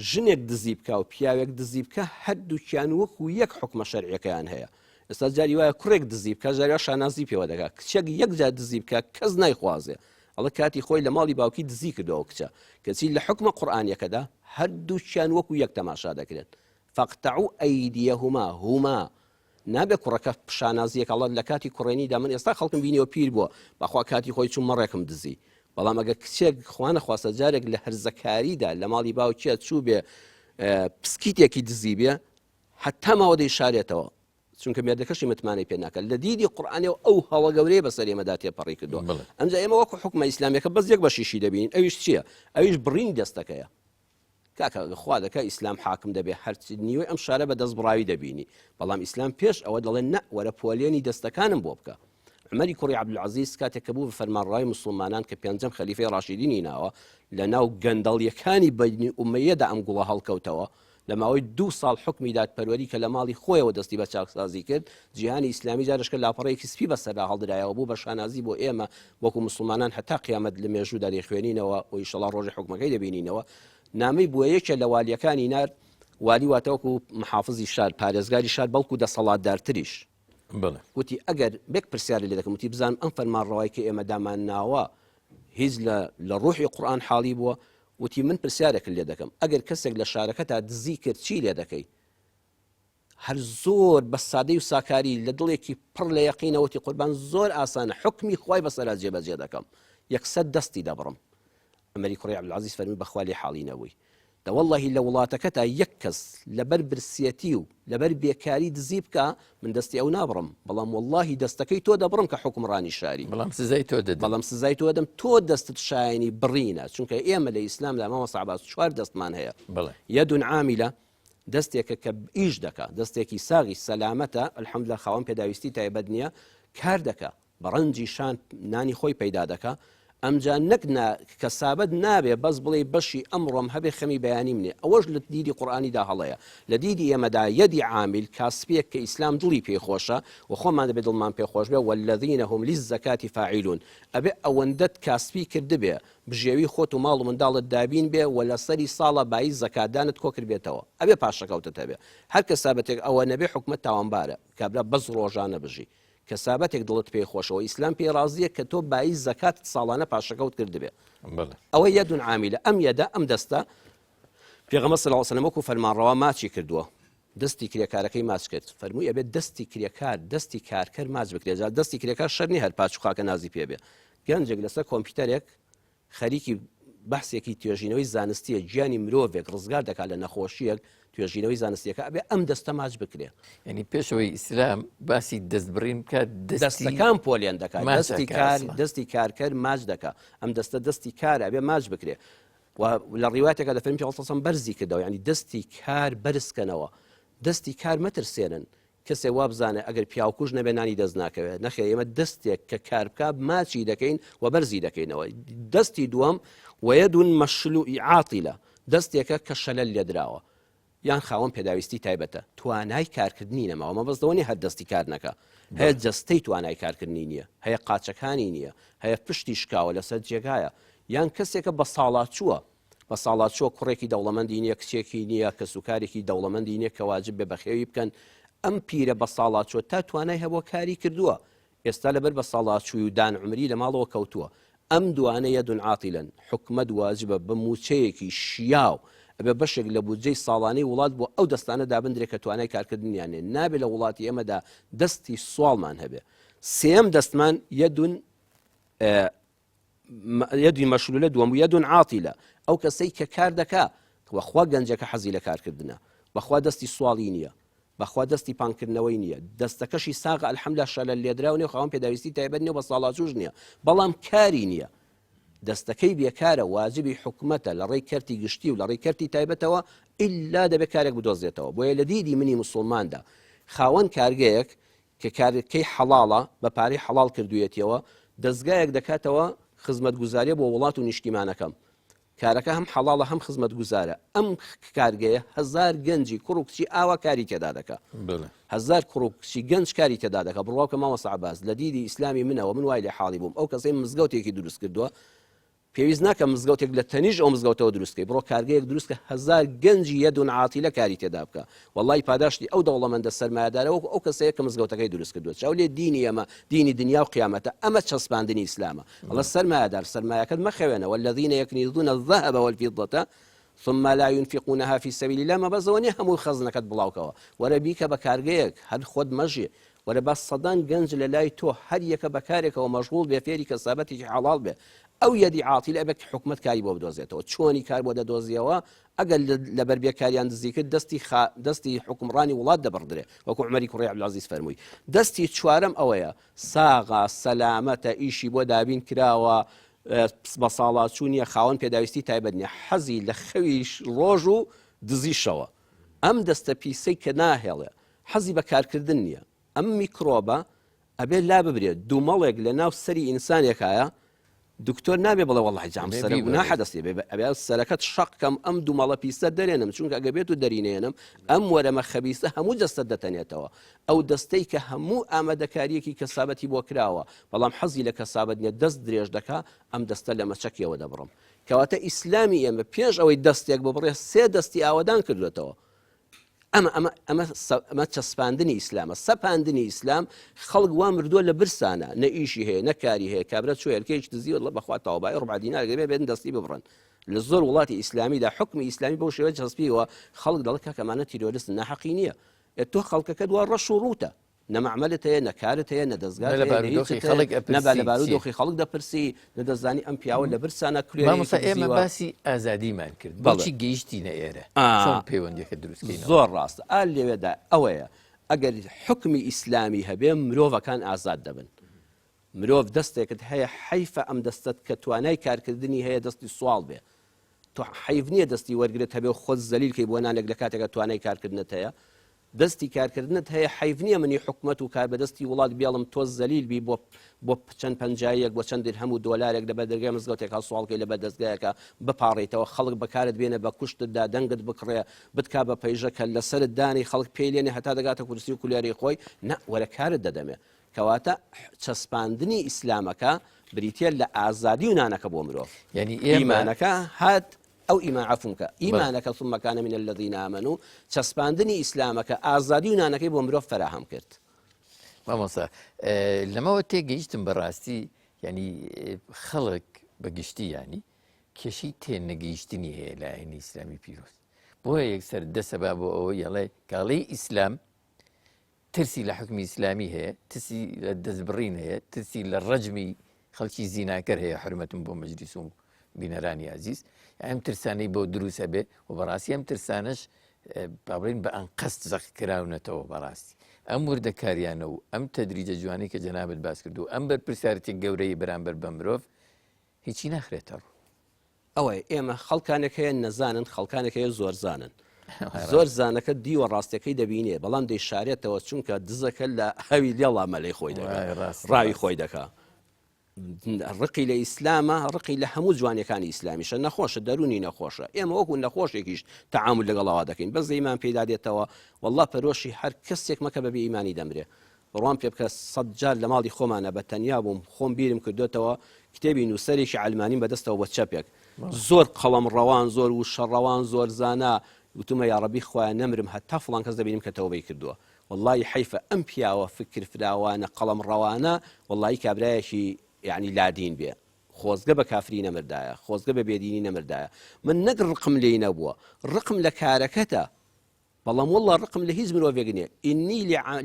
ژنێک دزی بکە و پیاوێک دزی بکە هەردووکیان وەکو یەک حکمە شەرعیەکەیان هەیە. ئێستا جاری وایە کوڕێک دزی بکە جاری شانازی پێوە دەکات، کچێک یەک جار دزی بکە کەس نایخوازێ ئەڵە کاتی خۆی لە ماڵی باوکی دزی کردەوە کچە، کەچی لە حکمە قورئانیەکەدا هەردووکیان وەکو یەک تەماشا دەکرێن. فاقطعوا ئەیدیەهما هما نابێ کوڕەکە شانازیەک ئەڵە لە کاتی کوڕێنیدا من ئێستا خەڵکم بینیەوە پیر بووە بەخوا کاتی خۆی چوو مەڕێکم دزی، بەڵام ئەگە کچێک خوا نەخواستە جارێک لە هەرزەکاریدا لە ماڵی باوکیە چوو بێ پسکیتێکی دزی بێ حتا ماوەدەی شارێتەوە، چونکە مێردەکەشی متمانەی پێ ناکات. لە دیدی قورئانەوە ئەو هەڵە گەورەیە بەسەر ئێمەدا تێپەڕی کردووە. ئەمجا ئێمە وەکو حکمە ئیسلامیەکە بەس یەک بەشیشی دەبین، ئەویش چییە؟ ئەویش بڕینی دەستەکەیە. کاکە خوا دەکە ئیسلام حاکم دەبێ هەرچی نیوەی ئەم شارە بە دەست بڕاوی دەبینی، بەڵام ئیسلام پێش ئەوە دەڵێن نە وەرە پۆلێنی دەستەکانم بۆ بکە. عمەری کوڕی عەبدولعەزیز کاتێک کە بوو بە فەرمانڕەوای موسڵمانان کە پێنجەم خەلیفەی ڕاشیدینی ناوە لە ناو گەندەڵیەکانی بەنی ئومەیەدا ئەم گوڵە هەڵکەوتەوە، لە ماوەی 2 ساڵ حکمی دادپەروەری کە لە ماڵی خۆیەوە دەستی بە چاکسازی کرد. جیهانی ئیسلامی جارشکە لاپەڕەیەکی سپی بەسەردا هەڵدرایەوە بوو بە شانازی بۆ ئێمە وەکو موسڵمانان هەتا قیامەت لە مێژوودا دەیخوێنینەوە و ئینشەڵڵا ڕۆژی حکمەکەی دەبینینەوە. نامەی بووە یەکێ لە والیەکانی نار، والی واتەوەکو محافظی شار پارێزگاری شار بەڵکو دەسەڵاتدارتریش. وتی ئەگەر بێک پرسیاری لێ دەکەم وتی بزانم ئەم فەرمانڕەوایی کە ئێمە دامان ناوە هیچ لە ڕوحی قورئان حاڵی بووە، وتی من پرسیارێک لێ دەکەم ئەگەر کەسێک لە شارەکەتا دزی کرد چی لێ دەکەی؟ هەر زۆر بە سادەی و ساکاری لە دڵێکی پڕ لە یەقینەوەتی قوربان زۆر ئاسانە حکمی خوای بەسەرا جێبەجێ دەکەم، یەکسەر دەستی دەبڕم. عمەری کوڕی عەبدولعەزیز فەرمی بەخوا لێ حاڵینەوەی دەوەڵڵاهی لە وڵاتەکەتا یەک کەس لەبەر برسیەتی و لەبەر بێکاری دزی بکە من دەستی ئەو نابڕم، بەڵام وەڵڵاهی دەستەکەی تۆ دەبڕم کە حکمڕانی شاری، بەڵام سزای تۆ دەدەم، بەڵام سزای تۆ دەدەم تۆ دەستت شایانی بڕینە، چونکە ئێمە لە ئیسلامدا مامۆ سەعباس 4 دەستمان هەیە. یەدون عامیلە دەستێکە کە ئیش دەکا، دەستێکی ساغی سەلامەتە ئەلحەمدولیلا خاوەن پێداویستی تایبەت نییە کار دەکا بە ڕەنجی شان نانی خۆی پەیدا دەکا. ئەمجا نەک کەسابەت نابێ بەس بڵێ بەشی ئەمڕۆم هەبێ خەمی بەیانی منێ، ئەوەش لە دیدی قورئانیدا هەڵەیە. لە دیدی ئێمەدا یەدی عامیل کاسپێک کە ئیسلام دڵی پێخۆشە و خۆمان دەبێت دڵمان پێخۆش بێ والذین هم للزەکاتی فاعیلون، ئەبێ ئەوەندەت کاسپی کردبێ بژێوی خۆت و ماڵ و منداڵت دابین بێ و لە سەری ساڵە بای زەکاتدانت کۆ کردبێتەوە، ئەبێ پاشەکەوتت هەبێ. هەر کەسابەتێک ئەوە نەبێ حکومەت تاوانبارە کابرا بەس ڕۆژانە بژی، کەسابەتێک دڵت پێی خۆشەوە ئیسلام پێی ڕازیە کە تۆ بای زەکات ساڵانە پاشەکەوت کردبێ. ئەوە یەدون عامیلە. ئەم یەدا ئەم دەستە پێغەمبەر صلی الله علیه و سلم وەکو فەرمانڕەوا ماچی کردووە، دەستی کرێکارەکەی ماچ کرد، فەرمووی ئەبێت دەستی کرێکار دەستی کارکەر ماچ بکرێت. دەستی کرێکار شەر نیە هەر پاچ و خاکە نازی پێ بێ. گەنجێک لەسەر کۆمپیوتەرێک خەریکی بەحسێکی توێژینەوەی زانستیە گیانی مرۆڤێک ڕزگار دەکات لە نەخۆشیەک توێژینەوەی زانستیەکە ئەبێ ئەم دەستە ماچ بکرێ. یعنی پێشەوەی ئیسلام باسی دەستبڕین بکات، دەستەکان پۆلیان دەکات، دەستی کارکەر ماچ دەکات، ئەم دەستە دەستی کارە ئەبێ ماچ بکرێ. و لە ڕیواتێکە دەفەرمی پێغەمبەر صلی الله علیه و سلم بەرزی کردەوە، یعنی دەستی کار بەرزکەنەوە، دەستی کار مەترسێنن. کەسێ وا بزانێ ئەگەر پیاوکوژ نەبێ نانی دەست ناکەوێت، نەخێ ئێمە دەستێک کە کار بکە ماچی دەکەین و بەرزی دەکەینەوە. دەستی دووەم وەیەدون مەشلوعی عاتیلە، دەستێکە کە شەلەل لێدراوە، یان خاوەن پێداویستی تایبەتە توانای کارکردنی نەماوە مەبەستەوەنی هەر دەستی کار نەکە هەیە جەستەی توانای کارکردنی نییە هەیە قاچەکانی نییە هەیە پشتی شکاوە لەسەر جێگایە یان کەسێکە بە ساڵات چووە بە ساڵات چووە کوڕێکی دەوڵەمەندی نییە کچێکی نییە کە سوکارێکی دەوڵەمەندی نییە کە واجب بێ بەخێوی بکەن ئەم پیرە بە ساڵات چوە تا توانای هەبوو کاری کردووە ئێستا لەبەر بە ساڵات چووی و دان عمری لە ماڵەوە کەوتووە ئەم دوانەیە دون عاتیلەن حکومەت واجبە بە موچەیەکی شیاو ئەبێ بەشێک لە بودجەی ساڵانەی وڵات بۆ ئەو دەستانە دابدرێت کە توانای کارکردنیانێ نابێت لە وڵاتی ئێمەدا دەستی سوالمان هەبێ سێم دەستمان یەدوی مەشلولە دووەم و یەدون عاتیلە ئەو کەسەی کە کار دەکا وەخوا گەنجەکە حەزی لە کارکردنە بەخوا دەستی سواڵی نییە بەخوا دەستی پانکردنەوەی نییە دەستەکەشی ساغ ئەلحەمدوللا شەلە لێدراونێ خاوەن پێداویستی تایبەت نیە بە ساڵاتوش نییە بەڵام کاری نییە دەستەکەی بێکارە واجبی حکومەتە لە ڕێی کەرتی گشتی و لە ڕێی کەرتی تایبەتەوە ئیلا دەبێت کارێک بدۆزێتەوە بۆیە لە دیدی منی موسڵماندا خاوەن کارگەیەک کە کارەکەی حەڵاڵە بە پارەی حەڵاڵ کردوێتیەوە دەستگایەک دەکاتەوە خزمەتگوزاریە بۆ وڵات و نیشتیمانەکەم کارەکە هەم حەڵاڵە هەم خزمەتگوزارە ئەم کارگەیە هەزار گەنجی کوڕ و کچی ئاوا کاری تێدا دەکا هەزار کوڕ و کچی گەنج کاری تێدا دەکە بڕواکە مامۆستا عەباس لە دیدی ئیسلامی منەوە من وای لێ حاڵی بووم ئەو کەسەی مزگەوتێکی دروست کردووە پێویست ناکە مزگەوتێک لە تەنیژ ئەو مزگەوتەوە دروستکەی بڕۆ کارگەیەک دروستکە هەزار گەنجی یەدون عاتیلە کاری تێدا بکە وەڵی پاداشتی ئەو دەوڵەمەندە سەرمایه‌دارەوە ئەو کەسەیە کە مزگەوتەکەی دروست کردووە چاو لێ دینی ئەمە دینی دنیا و قیامەتە ئەمە چەسپاندنی ئیسلامە وەڵا سەرمایه‌دار سەرمایەکەت مەخەوێنە والذین یەکنیزون الذهب والفضة ثم لا ينفقونها في سبيل الله ما بزوني همو خزنەکەت بڵاوکەوە وەرە بیکە بە کارگەیەک هەر خۆت مەژێ وەرە بە سەدان گەنج لە لای تۆ هەر یەکە بەکارێکەوە مەشغوڵ بێ فێری کەسابەتێکی حەڵاڵ بێ ئەو یەدی عاتیل ئەبێت حکومەت کاری بۆ بدۆزێتەوە چۆنی کار بۆ دەدۆزیەوە ئەگەر لەبەر بێکاریان دزی کرد دەستی حکمڕانی وڵات دەبڕدرێ وەکو عومەری کوڕی عەبدولعەزیز فەرمووی دەستی چوارەم ئەوەیە ساغا سەلامەتە ئیشی بۆ دابین کراوە بە ساڵات چوونیە خاوەن پێداویستی تایبەت نیە حەزی لە خەویش ڕۆژ و دزیشەوە ئەم دەستە پیسەی کە ناهێڵێ حەزی بە کارکردن نییە ئەم میکرۆبە ئەبێت لا ببرێت دوومەڵێک لە ناو سەری ئینسانێکایە دکتۆر نابێ بڵێ وەڵی جام سەر گوناحە دەستی ئەبێ سەرەکەت شەقکەم ئەم دوومەڵە پیسە دەرێنم چونکە ئەگە بێت و دەرینێنم ئەم وەرەمە خەبیسە هەموو دەستە دەتەنێتەوە ئەو دەستەی کە هەموو ئامادەکاریەکی کەسابەتی بۆ کراوە بەڵام حەزی لە کەسابەت نیە دەست درێژ دەکا ئەم دەستە لە مەچەکیەوە دەبڕم کەواتە ئیسلامی ئێمە پێش ئەوەی دەستێک ببڕێ سێ دەستی ئاوەدان کردوێتەوە ئەمە چەسپاندنی ئیسلامە سەپاندنی ئیسلام خەڵک وا مردووە لە برسانە نە ئیشی هەیە نەکاری هەیە کابرا چۆیەکەیش دزی وەڵڵە بەخوا تاوبای ڕوبع دینار گەبێ بێن دەستی ببڕن لە زۆر وڵاتی ئیسلامیدا حکمی ئیسلامی بەو شێوە چەسپیوە خەڵک دەڵێت کەمانە تیرۆریست ناحەقی نییە تۆ خەڵکەکە دوا ڕەش و ڕوتە نەمەعمەلت هەیە نەکارت هەیە نەدەستگار نەبا لە بارودۆخی خەڵک دەپرسی نەدەزانی ئەم پیاوە لە برسانە کوێمەسا ئێمە باسی ئازادیمان کرد بەڵکی گەیشتینە ئێرە چۆن پەیوەندیەکە دروستکەین زۆر ڕاستە ئال لێوێدا ئەوەیە ئەگەر حکمی ئیسلامی هەبێ مرۆڤەکان ئازاد دەبن مرۆڤ دەستێکت هەیە حەیفە ئەم دەستت کە توانای کارکردنی هەیە دەستی سوال بێ تۆ حەیف نییە دەستی وەرگرت هەبێ خۆت زەلیلکەی بۆ نانێک لە کاتێکە توانای کارکردنت هەیە دەستی کارکردنت هەیە حەیف نییە منی حکومەت و کار بەدەستی وڵات بیاڵم تۆ زەلیل بی بۆ چەند پەنجایەک بۆ چەند هەموو دۆلارێک لە بەردەرگای مزگەوتێکا سوڵکەی لە بەردەستگایەکە بپاڕێتەوە خەڵک بەکارت بێنە بە کوشتتدا دەنگت بکڕێ بتکا بە پەیژەکە لەسەرت دانی خەڵک پێی لێنێ هەتا دەگاتە کورسی و کولیاری خۆی نە وەرە کارت دەدەمێ کەواتە چەسپاندنی ئیسلامەکە بریتە لە ئازادی و نانەکە بۆ مرۆڤ یعنی ئیمانەکە هات ئەو ئیمان عفومکە ئیمانەکە ثم كان من الذين آمنوا چەسپاندنی ئیسلامەکە ئازادی و نانەکەی بۆ مرۆڤ فراهەم کرد مامۆستا لەمەوە تێگەیشتم بەڕاستی ینی خەڵک بەگشتی ینی کێشەی تێنەگەیشتنی هەیە لە ئاینی ئیسلامی پیرۆز بۆیە یەکسەر دەسەبا بۆ ئەوە یەڵێ کاڵەی ئیسلام ترسی لە حکمی ئیسلامی هەیە ترسی لە دەستبڕین هەیە ترسی لە ڕەجمی خەڵکی زیناکەر هەیە حرمەتم بۆ مەجلیس و بینەرانی عزیز ئەم ترسانەی بۆ دروستە بێ و بەڕاستی ئەم ترسانش باڵین بە ئەن قەست زەق کراونەتەوە بەڕاستی ئەم وردەکاریانە و ئەم تەدریجە جوانی کە جەنابەت باس کردو ئەم بەرپرسیارەتی گەورەی بەرامبەر بە مرۆڤ هیچی ناخرێتە ڕوو ئەوەی ئێمە خەڵکانێک هەیە نەزانن خەڵکانێک هەیە زۆر زانن زۆر زانەکە دیوە ڕاستەکەی دەبینێ بەڵام دەیشارێتەوە چونکە دزەکە لە هەوی لێڵا مەلەی خۆی دەکات ڕاوی خۆی دەکات ڕقی لە ئیسلامە ڕقی لە هەموو جوانەکانی ئیسلامیشە نەخۆشە دەرونی نەخۆشە ئێمە وەکو نەخۆشێکیش تەعامل لەگەڵەوە دەکەین بەس ئیمان پێدا دێتەوە والله پەرۆشی هەر کەسێک مەکە بەبێ ئیمانی دەمرێ بڕوان پێ بکە 100 جار لە ماڵی خۆمانە بە تەنیا بووم خۆم بیرم کردوێتەوە کتێبی نووسەرێکی علمانیم بەدەستەوە بە چەپێک زۆر قەڵەم ڕەوان زۆر و شەڕەوان زۆر زانا وتمە یا ڕەبی خۆیان نەمرم هەتا فڵان کەس دەبینیم کە تەوبەی کردووە والله حیفە ئەم پیاوە فکر فراوانە قەڵەم ڕەوانە والله کابرایەکی یعنی لادین بێ خۆزگە بە کافری نەمردایە خۆزگە بە بێدینی نەمردایە من نەک ڕقم لێی نەبووە ڕقم لە کارەکەتە بەڵام والله ڕقم لە هیچ مرۆڤێک نییە ئینی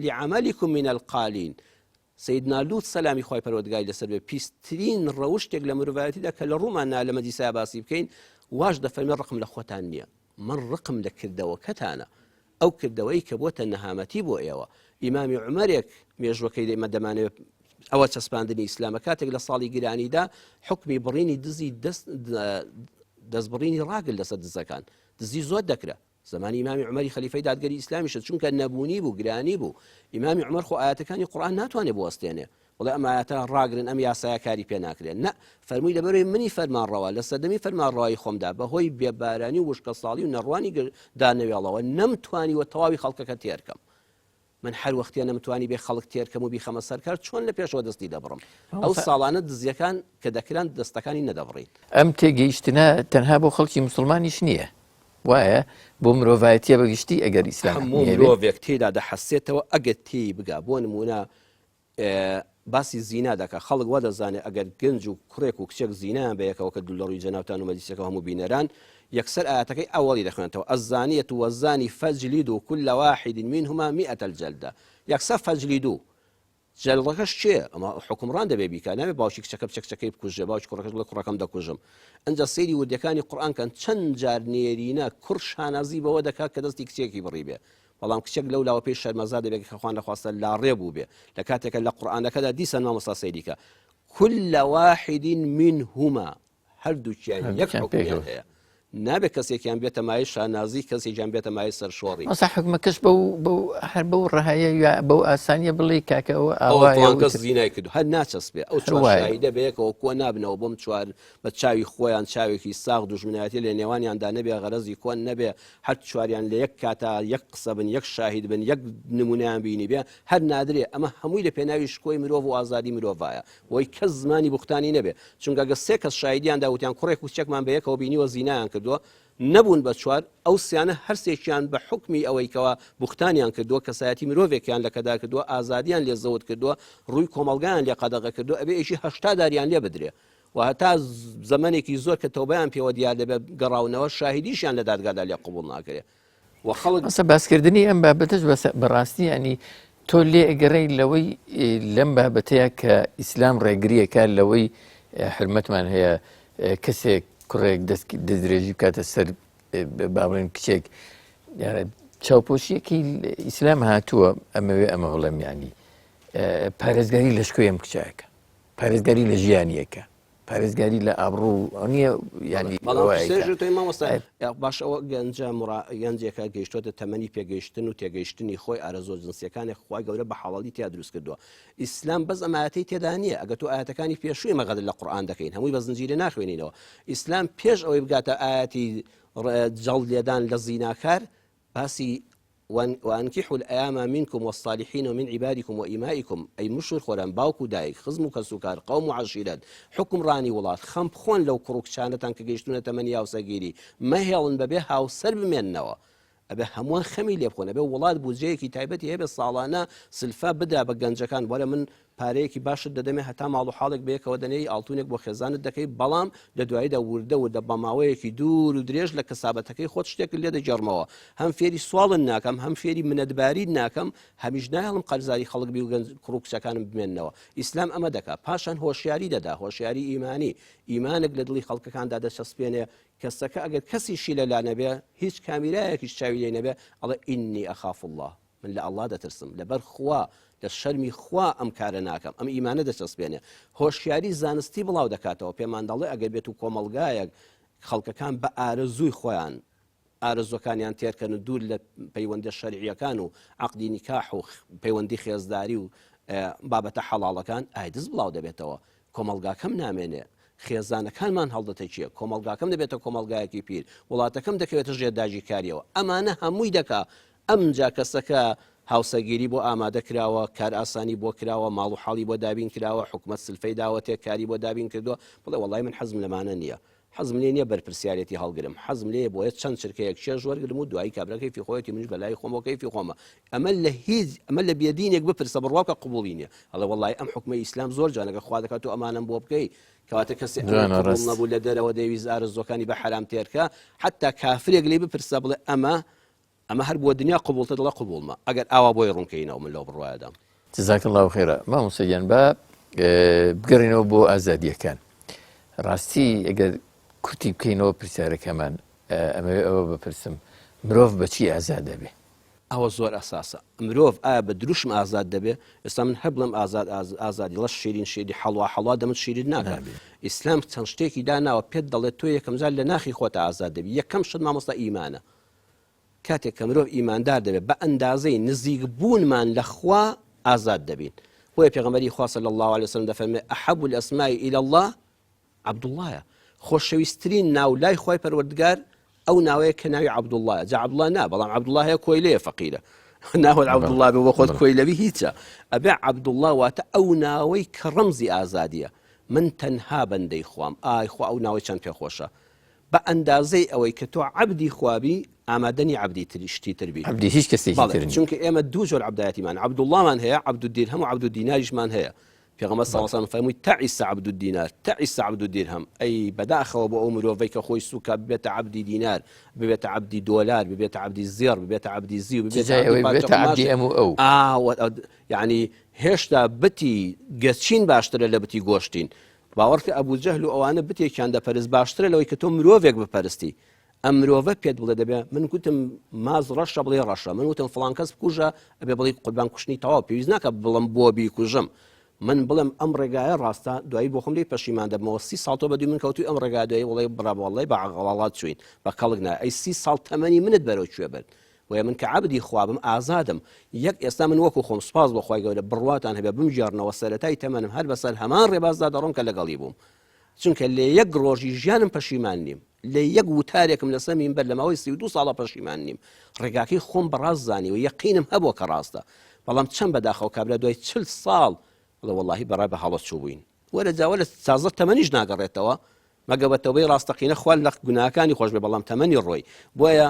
لعملكم من القالین سیدنا لوط سەلامی خۆی پەروەردگاری لەسەر بێ پیسترین ڕەوشتێک لە مرۆڤایەتیدا کە لە ڕووماننا لە مەجلیسا باسی بکەین واش دەفەرمێ ڕقم لە خۆتان نییە من ڕقم لە کردەوەکەتانە ئەو کردەوەی کە بۆتە نەهامەتی بۆ ئێوە ئیمامی عومەرێک مێژوەکەی ئێمە دەمانێت ئەوە چەسپاندنی ئیسلامە کاتێک لە ساڵی گرانیدا حکمی بڕینی دزی دەستبڕینی ڕاگل لەسەر دزەکان دزی زۆر دەکرا زمانی ئیمامی عومەری خەلیفەی دادگەری ئیسلامیشە چونکە نەبوونی بوو گرانی بوو ئیمامی عومەر خۆ ئاەتەکانی قورئان ناتوانێت بوەستێنێ وڵێ ئەم ئاەتە ڕاگرن ئەم یاسایە کاری پێ ناکرێن نە فەرمووی لەبەرەوەی منی فەرمانڕەوا لە سەردەمی فەرمانڕەوایی خۆمدا بەهۆی بێبارانی و وشکە ساڵی و نەڕوانی دانەوێڵەوە نەمتوانیوە تەواوی خەڵکەکە تێرکەم من هەر وەختیە نەمتوانی بێ خەڵک تێرکەم و بیخەمە سەرکار چۆن لە پێشەوە دەستی دەبڕم ئەو ساڵانە دزیەکان کە دەکران دەستەکانی نەدەبڕین ئەم تێگەیشتنە تەنها بۆ خەڵکی مسلمانیش نییە وایە بۆ مرۆڤایەتیە بەگشتی ئەگەر ئیسلام هەموو مرۆڤێک تێدا دەحەسێتەوە ئەگەر تێی بگا بۆ نمونە باسی زینا دەکە خەڵک وا دەزانێت ئەگەر گەنج و کوڕێک و کچێک زینایان بەیەکەوە کە دوو لە ڕووی جەناوتان و مەجلیسەکە هەموو بینەران یەکسەر ئاەتەکەی ئەوەڵی دەخوێنێتەوە الزانیة والزانی فەجلیدوا كل واحد منهما 100 الجلدة یەکسەر فەجلیدوا جەلدەکەش چێ ئەمە حکومڕان دەبێ بیکە نابێ باوکی کچەکە بچەکەی بکوژێ باوکی کوڕەکەش بڵێ کوڕەکەم دەکوژم ئەنجا سەیری وردەکانی قورئان کەن چەند جار نێرینە کوڕ شانازی بەوە دەکات کە دەستی کچێکی بڕی بێ بەڵام کچێک لەو لاوە پێی شەرمەزار دەبێت کە خوان لەخواستە لاڕێ بوو بێ لە کاتێکە لە قورئانەکەدا دیسان مامۆستا سەیریکە كل واحد منهما هەردووکیان یەک حکمیان هەیە نابێت کەسێکیان بێتە مای شانازی کەسێکیان بێتە مای سەرشۆڕی مەسا حکمەکەش هەر بەو ڕەهایە یا بەو ئاسانیە بڵێ کاکەەوە ئەوان کەس زینای کردو هەر ناچەسبێ ئەو چوارشاهیدە بەیەکەوە کۆ نابنەوە بۆم چوار بە چاوی خۆیان چاوێکی ساغ دوژمنایەتی لە نێوانیاندا نەبێ غەرەزی کۆن نەبێ هەر چواریان لە یەک کاتا یەک قسە بن یەک شاهید بن یەک نمونەیان بینی بێ هەر نادرێ ئەمە هەمووی لە پێناوی شکۆی مرۆڤ و ئازادی مرۆڤایە وەی کەس زمانی بوختانی نەبێ چونکە گە سێ کەس شاهیدیان داوتیان کوڕێک و کچێکمان بەیەکەوە بینیوە زینایان کردووە نەبوون بە چوار ئەو سیانە هەرسێکیان بە حکمی ئەوەیکەوە بوختانیان کردووە کەسایەتی مرۆڤێکیان لە کەدا کردووە ئازادیان لێ زەوت کردووە ڕووی کۆمەلگایان لێ قەدەغە کردو ئەبێ ئیشی 80 داریان لێ بدرێ و هەتا زەمانێکی زۆر کە تەوبەیان پێوە دیار دەبێت گەڕاونەوە شاهیدیشیان لە دادگادا لێ قبوڵ ناکرێ و خەڵک ئەسا باسکردنی ئەم بابەتەش بەڕاستی ینی تۆ لێ ئەگەڕێی لەوەی لەم بابەتەیە کە ئیسلام ڕێگریەکە لەوەی حرمەتمان هەیە کەسێک کوڕێک دەستدرێژی بکاتە سەر بابڵێن کچێک چاوپۆشیەکی ئیسلام هاتووە ئەمەوێ ئەمە بڵێم ینی پارێزگاری لە شکۆی ئەم کچایەکە پارێزگاری لە ژیانیەکە پارێزگاری لە ئابڕوو نییە ینی باش ئەوە گەنجێکە گەیشتوتە تەمەنی پێگەیشتن و تێگەیشتنی خۆی ئارەزۆ جنسیەکانی خۆی گەورە بە حاڵی تیا دروست کردووە ئیسلام بەس ئەمایەتی تێدا نییە ئەگە تو ئاەتەکانی پێشووی مەغەدر لە قورئان دەکەین هەمووی بە زنجیرە ناخوێنینەوە ئیسلام پێش ئەوەی بگاتە ئاەتی جەڵ لێدان لە زیناکار باسی وأنكحوا الأيام منكم والصالحين من عبادكم وإمائكم أي مشور خوران باوكو دايك خزمو كسوكار قوم وعشيرات حكم راني ولات خم بخون لو كروك شانتان كجيشتونا تمنيا وساقيري ما هيلن ببيها وسرب من نوا ئەبێ هەمووان خەمی لێ بخۆن ئەبێ وڵات بودجەیەکی تایبەتی هەیە بێ ساڵانە سلفا بدا بە گەنجەکان وەرە من پارەیەکی باشت دەدەمێ هەتا ماڵ و حاڵێک بەیەکەوە دەنێی ئاڵتونێک بۆ خێزانت دەکەی بەڵام لە دواییدا وردە بەماوەیەکی دوور و درێژ لە کەسابەتەکەی خۆت شتێک لێ دەجێڕمەوە هەم فێری سواڵن ناکەم هەم فێری منەتباری ناکەم هەمیش نایڵم قەرزاری خەڵک بی و کوڕ کچەکانم بمێننەوە ئیسلام ئەمە دەکات پاشان هۆشیاری دەدا هۆشیاری ئیمانی ئیمانێک لە دڵی خەڵکەکاندا دەچەسپێنێ کەسەکە ئەگەر کەسیشی لەلا نەبێ هیچ کامیرایەکیش چاوی لێ نەبێ ئەڵێ ئینی ئەخاف الله من لە ئەڵڵا دەترسم لەبەر خوا لە شەرمی خوا ئەم کارە ناکەم ئەم ئیمانە دەچەسپێنێ هۆشیاری زانستی بڵاو دەکاتەوە پێمان دەڵێ ئەگەر بێت و کۆمەڵگایەک خەڵکەکان بە ئارەزووی خۆیان ئارەزۆکانیان تێرکەن و دوور لە پەیوەندی شەرعیەکان و عەقدی نیکاح و پەیوەندی خێزداری و بابەتە حەڵاڵەکان ئایدز بڵاو دەبێتەوە کۆمەلگاکەم نامێنێ خێزانەکانمان هەڵدەتەچیە کۆمەلگاکەم دەبێتە کۆمەلگایەکی پیر وڵاتەکەم دەکەوێتە ژێرداژی کاریەوە ئەمانە هەمووی دەکا ئەمجا کەسەکە هاوسەگیری بۆ ئامادە کراوە کار ئاسانی بۆ کراوە ماڵ و حاڵی بۆ دابین کراوە حکومەت سلفەی داوەتێک کاری بۆ دابین کردووە بڵێ وەڵای من حەزم لەمانە نییە حەزم لێ نییە بەرپرسیارەتی هەڵگرم حەزم لێ بۆیە چەند چرکەیەک شێژ وەرگرم و دوایی کابراکەی فی خۆیەتی منش بەلای خۆمەوە کەیفی خۆمە ئەمە لە بێدینێک بپرسە بڕواکە قبوڵی نییە هەڵێ وەڵای ئەم حکومەی ئیسلام زۆر جانەکە خوا دەکات و ئەمانم بۆ بکەی کەواتە کەسی نەبوو لە دەرەوە دەویست ئارزوەکانی بە حرام تێرکە حتا کافرێک لێ بپرسە بڵێ ئەمە هەر بۆ دنیا قبولتە دڵە قبولمە ئەگەر ئاوا بۆی ڕوونکەینەوە من لەو بڕوایەدام جزاک الله خێرە مامۆستاگیان بە بگەڕینەوە بۆ ئازادیەکان ڕاستی ئەگەر کوتی بکەینەوە پرسیارەکەمان ئەمەوێ ئەوە بپرسم مرۆڤ بەچی ئازاد دەبێ ئەوە زۆر ئەساسە مرۆڤ ئایا بە دروشم ئازاد دەبێ ئێستا من هەر بڵم ئازادی لەش شیرین شێدی هەڵوا دەمت شیرین ناکات ئیسلام چەند شتێکی داناوە پێت دەڵێت تۆ یەکەم جار لە ناخی خۆتە ئازاد دەبی یەکەم شت مامۆستا ئیمانە کاتێک کە مرۆڤ ئیماندار دەبێت بە ئەندازەی نزیک بوونمان لە خوا ئازاد دەبین بۆیە پێغەمبەری خوا صلی الله علیه وسلم دەفەرمێ ئەحەب الئەسماء إلی الله عەبدوڵڵایە خۆشەویستترین ناو لای خوای پەروەردگار ئەو ناوەیە کە ناوی عەبدوڵڵایە جا عەبدوڵڵا نا بەڵام عەبدوڵڵا هەیە کۆیلەیە فەقیرە ناوە عەبدوڵڵا بێ بۆ خۆت کۆیلەوی هیچە ئەبێ عەبدوڵڵا واتە ئەو ناوەی کە ڕەمزی ئازادیە من تەنها بەندەی خوام ئای خوا ئەو ناوەی چەند پێخۆشە بە ئەندازەی ئەوەی کە تۆ عەبدی خوابی ئامادەنی عەبدی تریشتی تربی عەبدی هیچ کەسێکی تر چونکە ئێمە دوو جۆر عەبدایەتیمان عەبدوڵڵامان هەیە عەبدودیرهەم و عەبدودیناریشمان هەیە پێغەمبەر صلی الله علیه و سلم فەرمووی تعیس عەبد الدینار تعیس عەبد الدیرهم ئەی بەداخەوە بۆ ئەو مرۆڤەی کە خۆی سووکە ببێتە عەبدی دینار ببێتە عەبدی دۆلار ببێتە عەبدی زێڕ ببێتە عەبدی زی و ببێتە عەبدی ئەو یعنی هێشتا بتی گەچین باشترە لە بتی گۆشتین باوەڕکە ئەبوو جەهل و ئەوانە بتێکیان دەپەرست باشترە لەوەی کە تۆ مرۆڤێک بپەرستی ئەم مرۆڤە پێت بڵێ دەبێ من گوتم ماز ڕەشە بڵێ ڕەشە من وتم فڵان کەس بکوژە ئەبێ بڵێ قوربان کوشتنی تەواو پێویست ناکە بڵم بۆ بیکوژم من بڵم ئەم ڕێگایە ڕاستە دوایی بۆ خۆم لێ پەشیمان دەبمەوە 30 ساڵ تۆ بەدوی من کەوتوی ئەم ڕێگا دوایی وڵێ بڕاوەڵی بە عەغەڵاڵات چوین بە کەڵک نا ئەی 30 ساڵ تەمەنی منت بەرەو کوێ بن وێ من کە عەبدی خوابم ئازادم یەک ئێستا من وەکو خۆم سوپاس بۆ خوای گەورە بڕواتان هەبێ بمژێڕنەوە سەرەتای تەمەنم هەر بەسەر هەمان ڕێبازدا دەڕۆم کە لەگەڵی بووم چونکە لێ یەک ڕۆژی ژیانم پەشیمان نیم لە یەک وتارێکم لەسەر مینبەر لە ماوەی 32 ساڵە پەشیمان نیم ڕێگاکەی خۆم بەڕاست زانی و یەقینم هەبووە کە ڕاستە بەڵام چەند بەداخەوە کابرا دوای 40 ساڵ واللهی بەڕای بە هەڵەت چوو بووین وەرە جاوە لە تازە تەمەنیش ناگەڕێتەوە مەگە بە تەوبەی ڕاستەقینە خوال لە گوناهەکانی خۆش بێ بەڵام تەمەنی ڕۆی بۆیە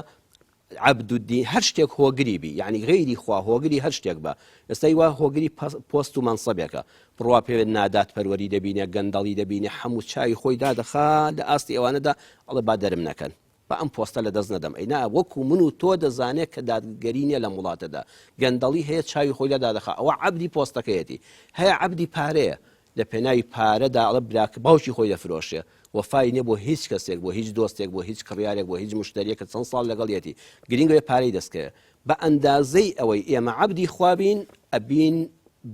عەبدودین هەر شتێک هۆگری بی یعنی غەیری خوا هۆگری هەر شتێک بە ئێستا وا هۆگری پۆست و مەنسەبێکە بڕوا پێوێت نادات پەروەری دەبینێ گەندەڵی دەبینێ هەموو چاوی خۆی دادەخا لە ئاستی ئەوانەدا ئەڵێ با دەرم نەکەن بە ئەم پۆستە لە دەست نەدەم ئەینا وەکو من و تۆ دەزانێت کە دادگەری نیە لە وڵاتەدا گەندەڵی هەیە چاوی خۆی لە دادەخا ئەوە عەبدی پۆستەکەیەتی هەیە عەبدی پارەیە لە پێناوی پارەدا ئەڵە براک باوکی خۆی دەفرۆشێ وەفای نییە بۆ هیچ کەسێک بۆ هیچ دۆستێک بۆ هیچ کڕیارێک بۆ هیچ مشتریەکە چەند ساڵ لەگەڵیەتی گرنگوێ پارەی دەستکەوێ بە ئەندازەی ئەوەی ئێمە عەبدی خوابین ئەبین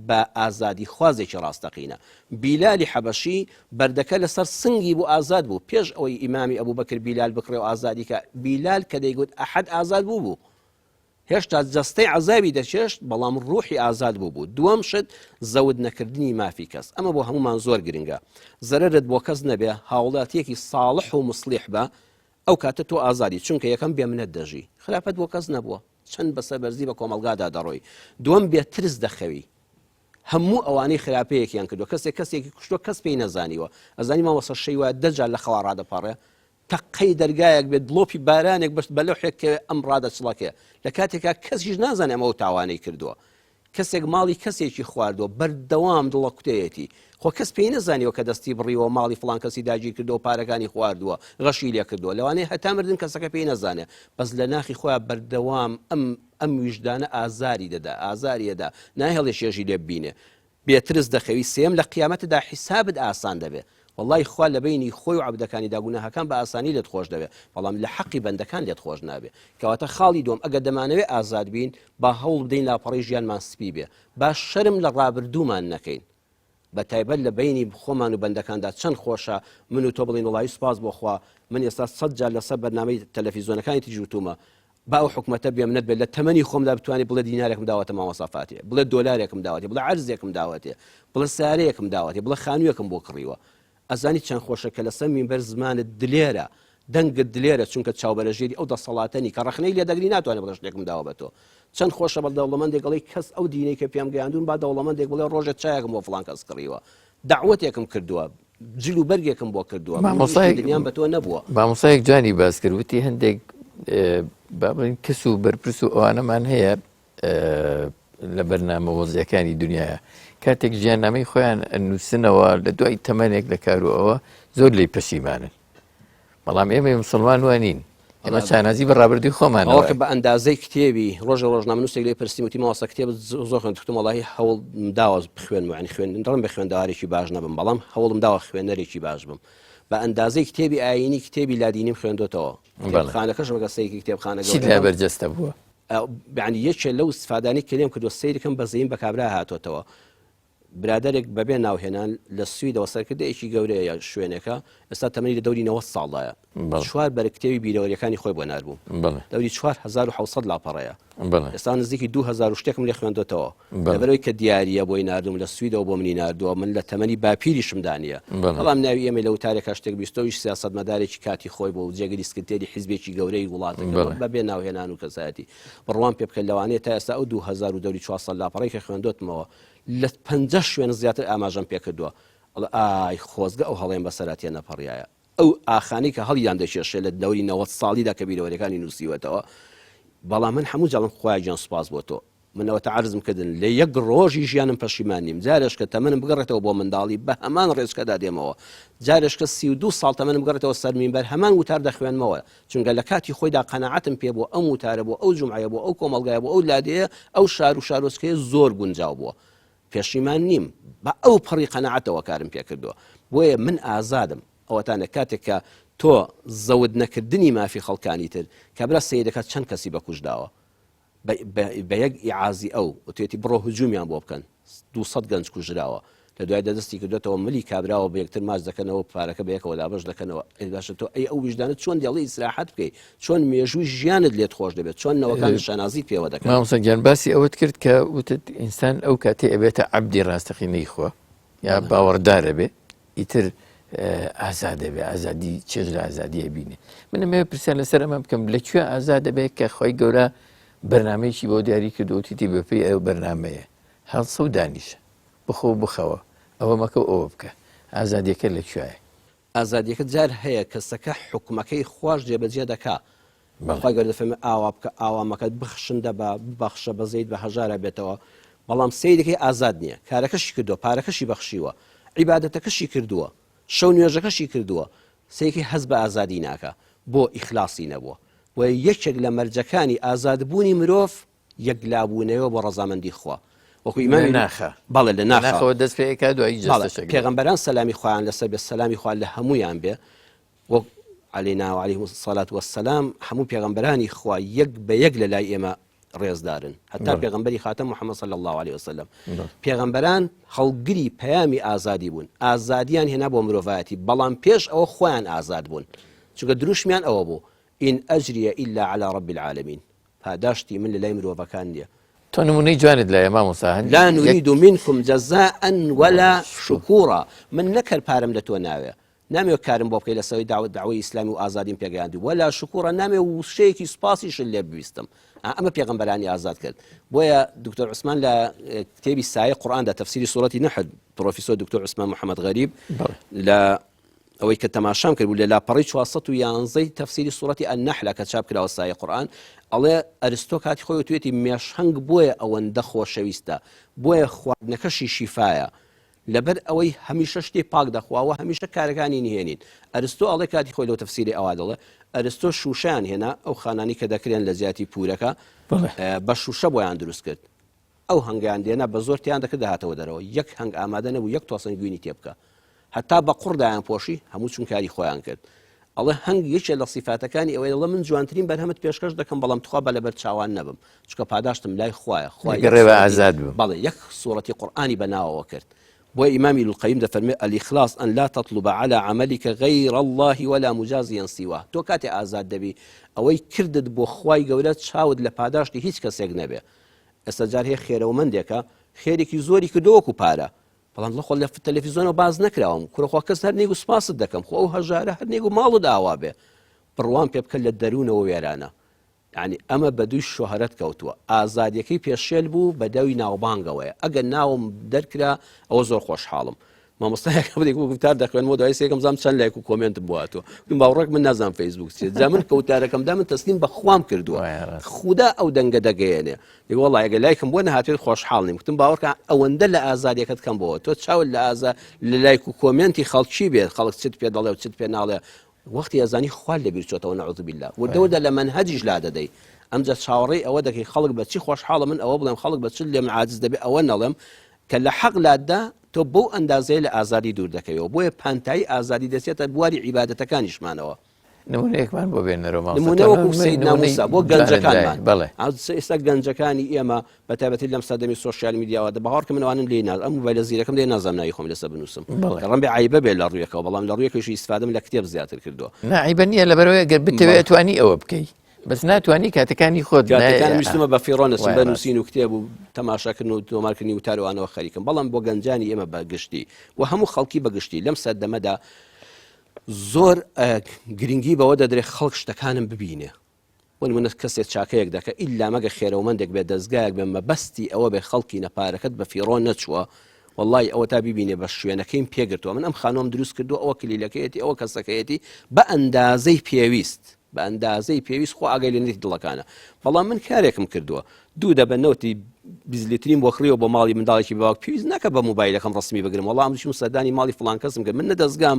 بە ئازادی خوازێکی ڕاستەقینە بیلالی حەبەشی بەردەکە لەسەر سنگی بوو ئازاد بوو پێش ئەوەی ئیمامی ئەبوو بەکر بیلال بکڕێ و ئازادی کە بیلال کە دەیگوت ئەحەد ئازاد بوو هێشتا جەستەی عەزابی دەچێشت بەڵام ڕوحی ئازاد بوو دووەم شت زەود نەکردنی مافی کەس ئەمە بۆ هەمومان زۆر گرنگە زەرەرت بۆ کەس نەبێ هاوڵاتیەکی ساڵح و مصلیح بە ئەو کاتە تۆ ئازادی چونکە یەکەم بێمنەت دەژی خراپەت بۆ کەس نەبووە چەند بەسەر بەرزی بە کۆمەلگادا دەڕۆی دووەم بێ ترس دەخەوی هەموو ئەوانەی خراپەیەکیان کردو کەسێکی کوشتووە کەس پێی نەزانیوە ئەزانی ماوەسە شەی وایە دەجار لە خەوا ڕادەپەڕێ تەقەی دەرگایەک بێت دڵۆپی بارانێک بەشت بە لەوحێک کە ئەم ڕادەچڵەکێ لە کاتێکا کەسیش نازانێ ئەمە و تاوانەی کردووە کەسێک ماڵی کەسێکی خواردووە بەردەوام دڵە کوتەیەتی خۆ کەس پێی نەزانیوە کە دەستی بڕیوە ماڵی فڵان کەسی داگیر کردو و پارەکانی خواردووە غەشی لێ کردووە لەوانەیە هەتا مردن کەسەکە پێی نەزانێ بەس لە ناخی خۆیان بەردەوام ئەم ویژدانە ئازاری دەدا ئازاریەدا ناهێڵێ شێژی لێ ببینێ بێترس دەخەوی سێم لە قیامەتدا حیسابت ئاسان دەبێ والله خوا لە بینی خۆی و عەبدەکانی داگوناهەکان بە ئاسانی لێت خۆش دەبێت بەڵام لە حەقی بەندەکان لێت خۆش نابێ کەواتە خاڵی دۆم ئەگەر دەمانەوێت ئازاد بین با هەوڵ بدەین لاپەڕی ژیانمان سپی بێ با شەرم لە ڕابردوومان نەکەین بە تایبەت لە بینی خۆمان و بەندەکاندا چەند خۆشە من و تۆ بڵین وڵی سوپاس بۆ خوا من ئێستا 100 جار لەسەر بەرنامەی تەلەڤیزیۆنەکانی تیژوتومە باو حکومەتە بێ منەت بێت لە تەمەنی خۆمدا بتوانێت بڵێ دینارێکم داوەتە مامۆسافاتێ، بڵێ دۆلارێکم داوەتێ، بڵێ عەرزێکم داوەتێ، بڵێ سارەیەکم داوەتێ، بڵێ خانوویەکم بۆ کڕیوە. ئەزانی چەند خۆشە کە لەسەر مینبەر زمانت دلێرە، دەنگت دلێرە، چونکە چاوبەرەژێری ئەو دەسەڵاتەنی کە ڕەخنەی لێ دەگری ناتوانێت بڵێ شتێکم داوە بە تۆ. چەند خۆشە بە دەوڵەمەندێک گەڵی کەس ئەو دینەی کە پێم گەیاندون با دەوڵەمەندێک بڵێ ڕۆژێک چایەکم بۆ فڵان کەس کڕیوە، دعوەتێکم کردووە، جل و بەرگێکم بۆ کردووە، دنیام بە تۆ نەبووە. مامۆستایەک جوانی باس کرد، وتی هەندێک با بڵین کەس و بەرپرس و ئەوانەمان هەیە لە بەرنامە وەزیەکانی دنیاە، کاتێک ژیاننامەی خۆیان ئەنووسنەوە لە دوای تەمەنێک لە کار و ئەوە زۆر لێی پەشیمانن. بەڵام ئێمە مسلمان وانین، ئێمە چانازی بەڕابردووی خۆمانەوە. ئەوکە بە ئەندازەی کتێبی ڕۆژنامە نووسێک لێ پرسییم وتی ماوەسە کتێب زۆر خوێندم، وەڵاهی هەوڵ داوە بخوێن وانی خوێندڕم بە خوێندەوارێکی باش نەبم، بەڵام هەوڵم داوە خوێنەرێکی باش بم. بە ئەندازەی کتێبی ئاینی کتێبی لادینیم خوێندوتەوە، کتێبخانەکەش وەگە سەیری کتێبخانە چیت لە بەرجەستە بووە؟ یعنی یەکێ لەو استفادانەی کە لێم کردووە سەیرەکەم بە زەین بە کابرا هاتوۆتەوە. برادێک بەبێ ناوهێنان لە سویدەوە سەرکردەیەکی گەورەیە شوێنەکە، ئێستا تەمەنی لە دەوری 90 ساڵدایە، چوار بەرکتێبی بیرەوەریەکانی خۆی بۆ نار بووم، دەوری 4700 لاپەڕەیە، ئێستا نزیکی 2000 شتێکم لێ خوێندوتەوە، لەبەرەوەی کە دیاریە بۆی نردوم لە سویدەوە بۆ منی نردووە، من لە تەمەنی باپیریشم دانیە، بەڵام ناوی ئێمە لە وتارێکا شتێک بیستۆویش سیاسەتمەدارێکی کاتی خۆی بۆ جێگەری سکرتێری حیزبێکی گەورەی وڵاتەکە بەبێ ناوهێنان و کەسایەتی بڕوان پێ بکەن لەوانەیە تا ئێستا ئەو 2000 و دەوری 400 لاپەڕەی کە خوێندوتمەوە لە 50 شوێن زیاتر ئاماژەم پێ کردووە. ئای خۆزگە ئەو هەڵێن بەسەراتیە نەپەڕیایە، ئەو ئاخانی کە هەڵیان دەشێشێ لە دەوری 90 ساڵیدا کە بیرەوەریەکانی نووسیوەتەوە. بەڵام من هەموو جاڵم خوای گیان سوپاس بۆ تۆ، منەوەتە عەرزم کردن لە یەک ڕۆژی ژیانم پەشیمان نیم، جارێش کە تەمەنم بگەڕێتەوە بۆ منداڵی بە هەمان ڕێچکەدا دێمەوە، جارێش کە 32 ساڵ تەمەنم بگەڕێتەوە سەر مینبەر هەمان وتار دەخوێنمەوە، چونکە لە کاتی خۆیدا قەنەعەتم پێ بۆ ئەم وتارە بۆ ئەو جومعەیە بۆ ئەو کۆمەڵگایە بۆ ئەو لادەیە ئەو شار و شارۆچکەیە زۆر گونجاو بووە، پێشیمان نیم، بە ئەو پەڕی قەنەعەتەوە کارم پێ کردووە. بۆیە من ئازادم. ئەوەتانە کاتێک کە تۆ زەود نەکردنی مافی خەڵکانی تر کە برا سەیدەکەت چەند کەسی بەکوژداوە بە یەک ئیعازی ئەو وتێتی بڕۆ هجومیان بۆ بکەن، 200 گەنج کوژراوە، لە دوای دەستی کردوێتەوە ملی کابراوە بە یەکتر ماچ دەکەنەوە، پارەکە بە یەکەوە دابەش دەکەنەوە. باشە تۆ ئەی ئەو وجدانت چۆن دێڵی ئیسراحەت بکەیت، چۆن مێژووی ژیانت لێت خۆش دەبێت، چۆن نەوەکان شانازیت پێوە دەکەن. مامۆستا گیان باسی ئەوەت کرد کە وتت ئینسان ئەو کاتێ ئەبێتە عەبدی ڕاستەقینەی خوا یا باوەڕدارە بێ ئیتر ئازادە بێ، ئازادی چێژ لە ئازادیە بینێ. من ئەمێ پرسیان لەسەر ئەمە بکەم لەکوێ ئازادە بێ کە خۆی گەورە بەرنامەیەکی بۆ دیاری کردووەتی بەپێی ئەو بەرنامەیە هەڵسە و دانیشە بخۆ بخەوە ئەوە مەکە ئەوە بکە، ئازادیەکە لەکوێیە؟ ئازادیەکە جار هەیە کەسەکە حکومەکەی خوش جێبەجێ دەکا، خۆی گەورە دەفەرمێ ئاوا بکە ئاوا مەکە، بخشندە بە ببەخشە بە زەید بە هەژارە بێتەوە، بەڵام سەیدەکەی ئازاد نییە، کارەکەشی کردووە، پارەکەشی بەخشیوە، عیبادەتەکەشی کردووە، شەو نوێژەکەشی کردووە، سەیەکی هەز بە ئازادی ناکە بۆ ئیخلاسی نەبووە. و یەکێک لە مەرجەکانی ئازادبوونی مرۆڤ یەکلابوونەوە بۆ ڕەزامەندی خوا، وەکو ئیمامی ناخە بەڵێ لە ناخەوە دەست پێکا دوایی جەستەشەکە پێغەمبەران سەلامی خوایان لەسەر بێ، سەلامی خوا لە هەموویان بێ، وەک عەلەینا وعەلەیهیم الصەلاة وەسسەلام، هەموو پێغەمبەرانی خوا یەک بە یەک لە لای ئێمە ڕێزدارن، هەتا پێغەمبەری خاتەم محەممەد صلی الله عليه وسلم. پێغەمبەران هەڵگری پەیامی ئازادی بوون، ئازادیان هێنا بۆ مرۆڤایەتی، بەڵام پێش ئەوە خۆیان ئازاد بوون، چونکە دروشمیان ئەوە بوو ئین ئەجریە ئیلا عەلا ڕەب العالەمین، پاداشتی من لە لای مرۆڤەکان نییە. تۆ نمونەی جوانت لایە مامۆستا، لا نريد منكم جزاء ولا شكورا، من نەکەر پارەم لە تۆ ناوێ، نامێ کارم بۆ بکەی لەسەوەی داوای ئیسلامی و ئازادیم پێگەیاندی، وەلا شکوورە نامێ وشەیەکی سوپاسیشن لێ بویستم. ئەمە پێغەمبەرانی ئازاد کرد. بۆیە دکتۆر عوسمان لە کتێبی سایە قورئاندا تەفسیری سوورەتی نەحل، پرۆفیسۆر دکتۆر عوسمان محەممەد غەریب لە ئەوەی کە تەماشام کرد لە لاپەڕی 411 تەفسیری سوورەتی ئەنەحل کە چاپ کراوە سایە قورئان، ئەڵێ ئەرستۆ کاتی خۆی توێتی مێشهەنگ بۆیە ئەوەندە خۆشەویستە، بۆیە خواردنەکەشی شیفایە، لەبەر ئەوەی هەمیشە شتێ پاک دەخواوە هەمیشە کارەکانی نهێنین. ئەرستۆ ئەڵێ کاتی خۆی لەو تەفسیری ئەوا دەڵێ ئەرستۆ شوشەیان هێنا، ئەو خانانی کە دەکرێن لە زیاتی پورەکە بە شوشە بۆیان دروست کرد، ئەو هەنگیان دێنا بە زۆرتیان دەکرد دەهاتەوە دەرەوە، یەک هەنگ ئامادە نەبوو یەک تۆسەنگ گوینی تێ بکە، هەتا بە قوڕدایان پۆشی هەموو چون کاری خۆیان کرد. ئەڵێ هەنگ یەکێ لە سیفاتەکانی ئەوەی دەڵێ من جوانترین بەرهەمت پێشکەش دەکەم، بەڵام توخوا بە لەبەر چاوان نەبم، چونکە پاداشتم لای خوایە، خوای ڕێوە ئازاد بوو. بەڵێ یەک سوورەتی قورئانی بەناوەوە کرد، بۆ ئیمامی القەیم دەفەرمێ الإخلاص أن لا تطلب على عملك غير الله ولا مجازيا سواه. تۆ کاتێ ئازاد دەبی ئەوەی کردت بۆ خوای گەورە چاوت لە پاداشتی هیچ کەسێک نەبێ. ئێستا جار هەیە خێرەومەندێکە خێرێکی زۆری کردووەکو پارە، بەڵام لە خۆ لە تەلەڤیزۆنەوە باز نەکراوم کوڕخوا کەس هەر نێگ و سپاست دەکەم خۆ ئەو هەژارە هەر نێگ و ماڵت ئاوا بێ بڕوان پێ بکە لە دەروونەوە وێرانە. یعنی ئەمە بەدووی شۆهرەت کەوتووە. ئازادیەکەی پێشێل بوو بە دەوی ناوبانگەوەیە. ئەگەر ناوم دەرکرا ئەوە زۆر خۆشحاڵم. مامۆستایەکە بڵێ گفتار دەخوێنمەوە دوای سێکەم زانم چەند لایک و کۆمنتم بواتەوە. باوەڕێک من نازانم فەیسبوک چییە. جا من کەوتارەکەمدا من تەسلیم بە خوام کردووە. خودا ئەو دەنگە دەگەیەنێ. وەڵڵای ئەگەر لایکم بۆ نەهاتوێت خۆشحاڵ نیم. وتم باوەڕکە ئەوەندە لە ئازادیەکەت کەم بەوە. تۆ چاوت لە لایک و کۆمنتی خەڵکی بێت، خەڵک چت پێ دەڵێ و چت پێ ناڵێ. وەختی ئەزانی خوا لەبیر چۆتەوە نەعوذ بالله. وردەوردە لە منهەجیش لا دەدەی. ئەمجا چاوەڕێی ئەوە دەکەی خەڵک بە چی خۆشحاڵە من ئەوە بڵێم خەڵک بە چ لێم عاجز دەبێ ئەوە نەڵێم کە لە حەق لاددا تۆ بەو ئەندازەیە لە ئازادی دوور دەکەوێەوە. بۆیە پانتایی ئازادی دەچێتە بواری عیبادەتەکانیشمانەوە. نمونەیەکمان بۆ بێنەرەوە نمونەوەکو سەیدنا موسا بۆ گەنجەکانمان. ئێستا گەنجەکانی ئێمە بە تایبەتی لەم سەردەمی سۆشیال میدیاوە بەهاڕکە منەوانم لێ ناز ئەم موبایلە زیرەکەم لێ نازانم ناوی خۆم لەسەر بنووسم ڕەن بێ عیبە بێ لە ڕوویەکەوە، بەڵام لە ڕوویەکەشی ئیسفادەم لە کتێب زیاتر کردووە. عیبە نییە لەبەرەوەی گەر بتەوێت توانی ئەوە بکەی بەس ناتوانانی کاتەکانی خۆت میستمە بە فیڕۆنەسم بە نووسین و کتێب و تەماشاکردن و تۆمارکردنی وتارەوانەوە خەریکم، بەڵام بۆ گەنجانی ئێمە بەگشتی و هەموو خەڵکی بەگشتی لەم سەردەمەدا زۆر گرنگی بەوە دەدرێت خەڵک شتەکانم ببینێ. وەنمونە کەسێک چاکەیەک دەکە ئیلا مەگە خێرەومەندێک بێ دەستگایەک بێ مەبەستی ئەوە بێ خەڵکی نەپارەکەت بە فیڕۆن نەچووە والله ئەوە تا ببینێ بە شوێنەکەیم پێگرتووە. من ئەم خانۆم دروست کردو ئەوە کلیلەکەیەتی ئەوە کەسەکەیەتی بە ئەندازەی پێویست بە ئەندازەی پێویست خۆ ئاگای لە نێتی دڵەکانە. بەڵام من کارێکم کردووە دوو دەبە نەوتی بیزلترین بۆ خڕیەوە بۆ ماڵی منداڵێکی باوک پێویست ناکە بە موبایلەکەم ڕسمی بگرم وەڵام چوم سەردانی ماڵی فڵان کەسم کرد من نەدەستگام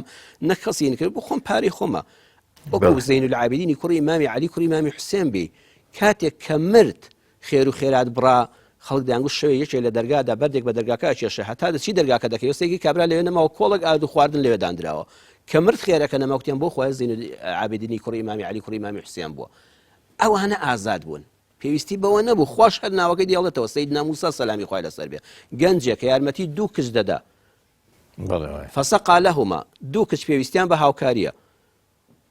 نەکەسی کرد بۆ خۆم پارەی خۆمە. وەکو زەین العابدینی کوڕی ئیمامی عەلی کوڕی ئیمامی حوسێن بێ کاتێک کە مرد خێر و خێرات بڕا خەڵک دەیانگوت شەوێ یەکێک لە دەرگادا بەردێک بە دەرگاکە ئەکێشە هەتا دەچی دەرگاکە دەکەی وەستێکی کابرا لەوێ نەماوە کۆڵێک ئاود و خواردن لەوێ دانراوە کە مرد خێرەکە نەماوتیان بۆ خۆی زەین العابدینی کوڕی ئیمامی عەلی کوڕی ئیمامی حوسێن بووە. ئەوانە ئازاد بوون پێویستی بەوە نەبوو خوش هەر ناوەکەی دیاڵێتەوە سەیدنا موسا سەلامی خوای لەسەر بێ گەنجێک کە یارمەتی دوو کچ دەدا فەسەقا لەهوما دوو کچ پێویستیان بە هاوکاریە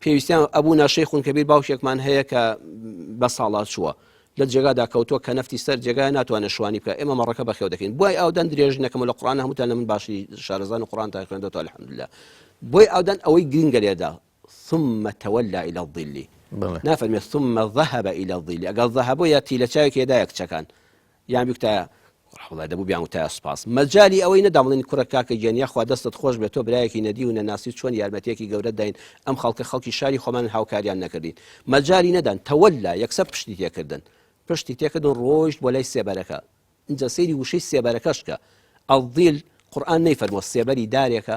پێویستیان ئەبوونا شەیخون کەبیر باوشێکمان هەیە کە بە ساڵات چووە لە جێگادا کەوتووە کە نەفتی سەر جێگای ناتوانێت شوانی بکە ئێمە مەڕەکە بەخێو دەکەین بۆی ئەودەن درێژنەکەم لە قورئان هەمووتان لە من باشی شارەزان و قورئان تا خوێندەوە الحەمدولله بۆی ئەودەن ئەوەی گرنگە لێدا ثم تولى إلى الظل نافرمي ثم ذهب إلى الظل أقل ذهبوا يأتي لشايك يدايك تشكان يعني بيكتا والله دەبوو بیان وتای سوپاس مەجای ئەوەی نەدامڵین کوڕە کاکە گیانیا خوا دەستت خۆش بێت تۆ برایەکی نەدی و نەناسی چۆن یارمەتێکی گەورە داین ئەم خەڵکی شاری خۆمان هاوکاریان نەکردین مەجای نەدان تەوەلا یەکسەر پشتی تێکردن پشتی تێکردن ڕۆیشت بۆ لای سێبەرەکە اینجا سەیری وشەی سێبەرەکەشکە ئەڵدیل قورئان نەیفەرمووە سێبەری دارێکە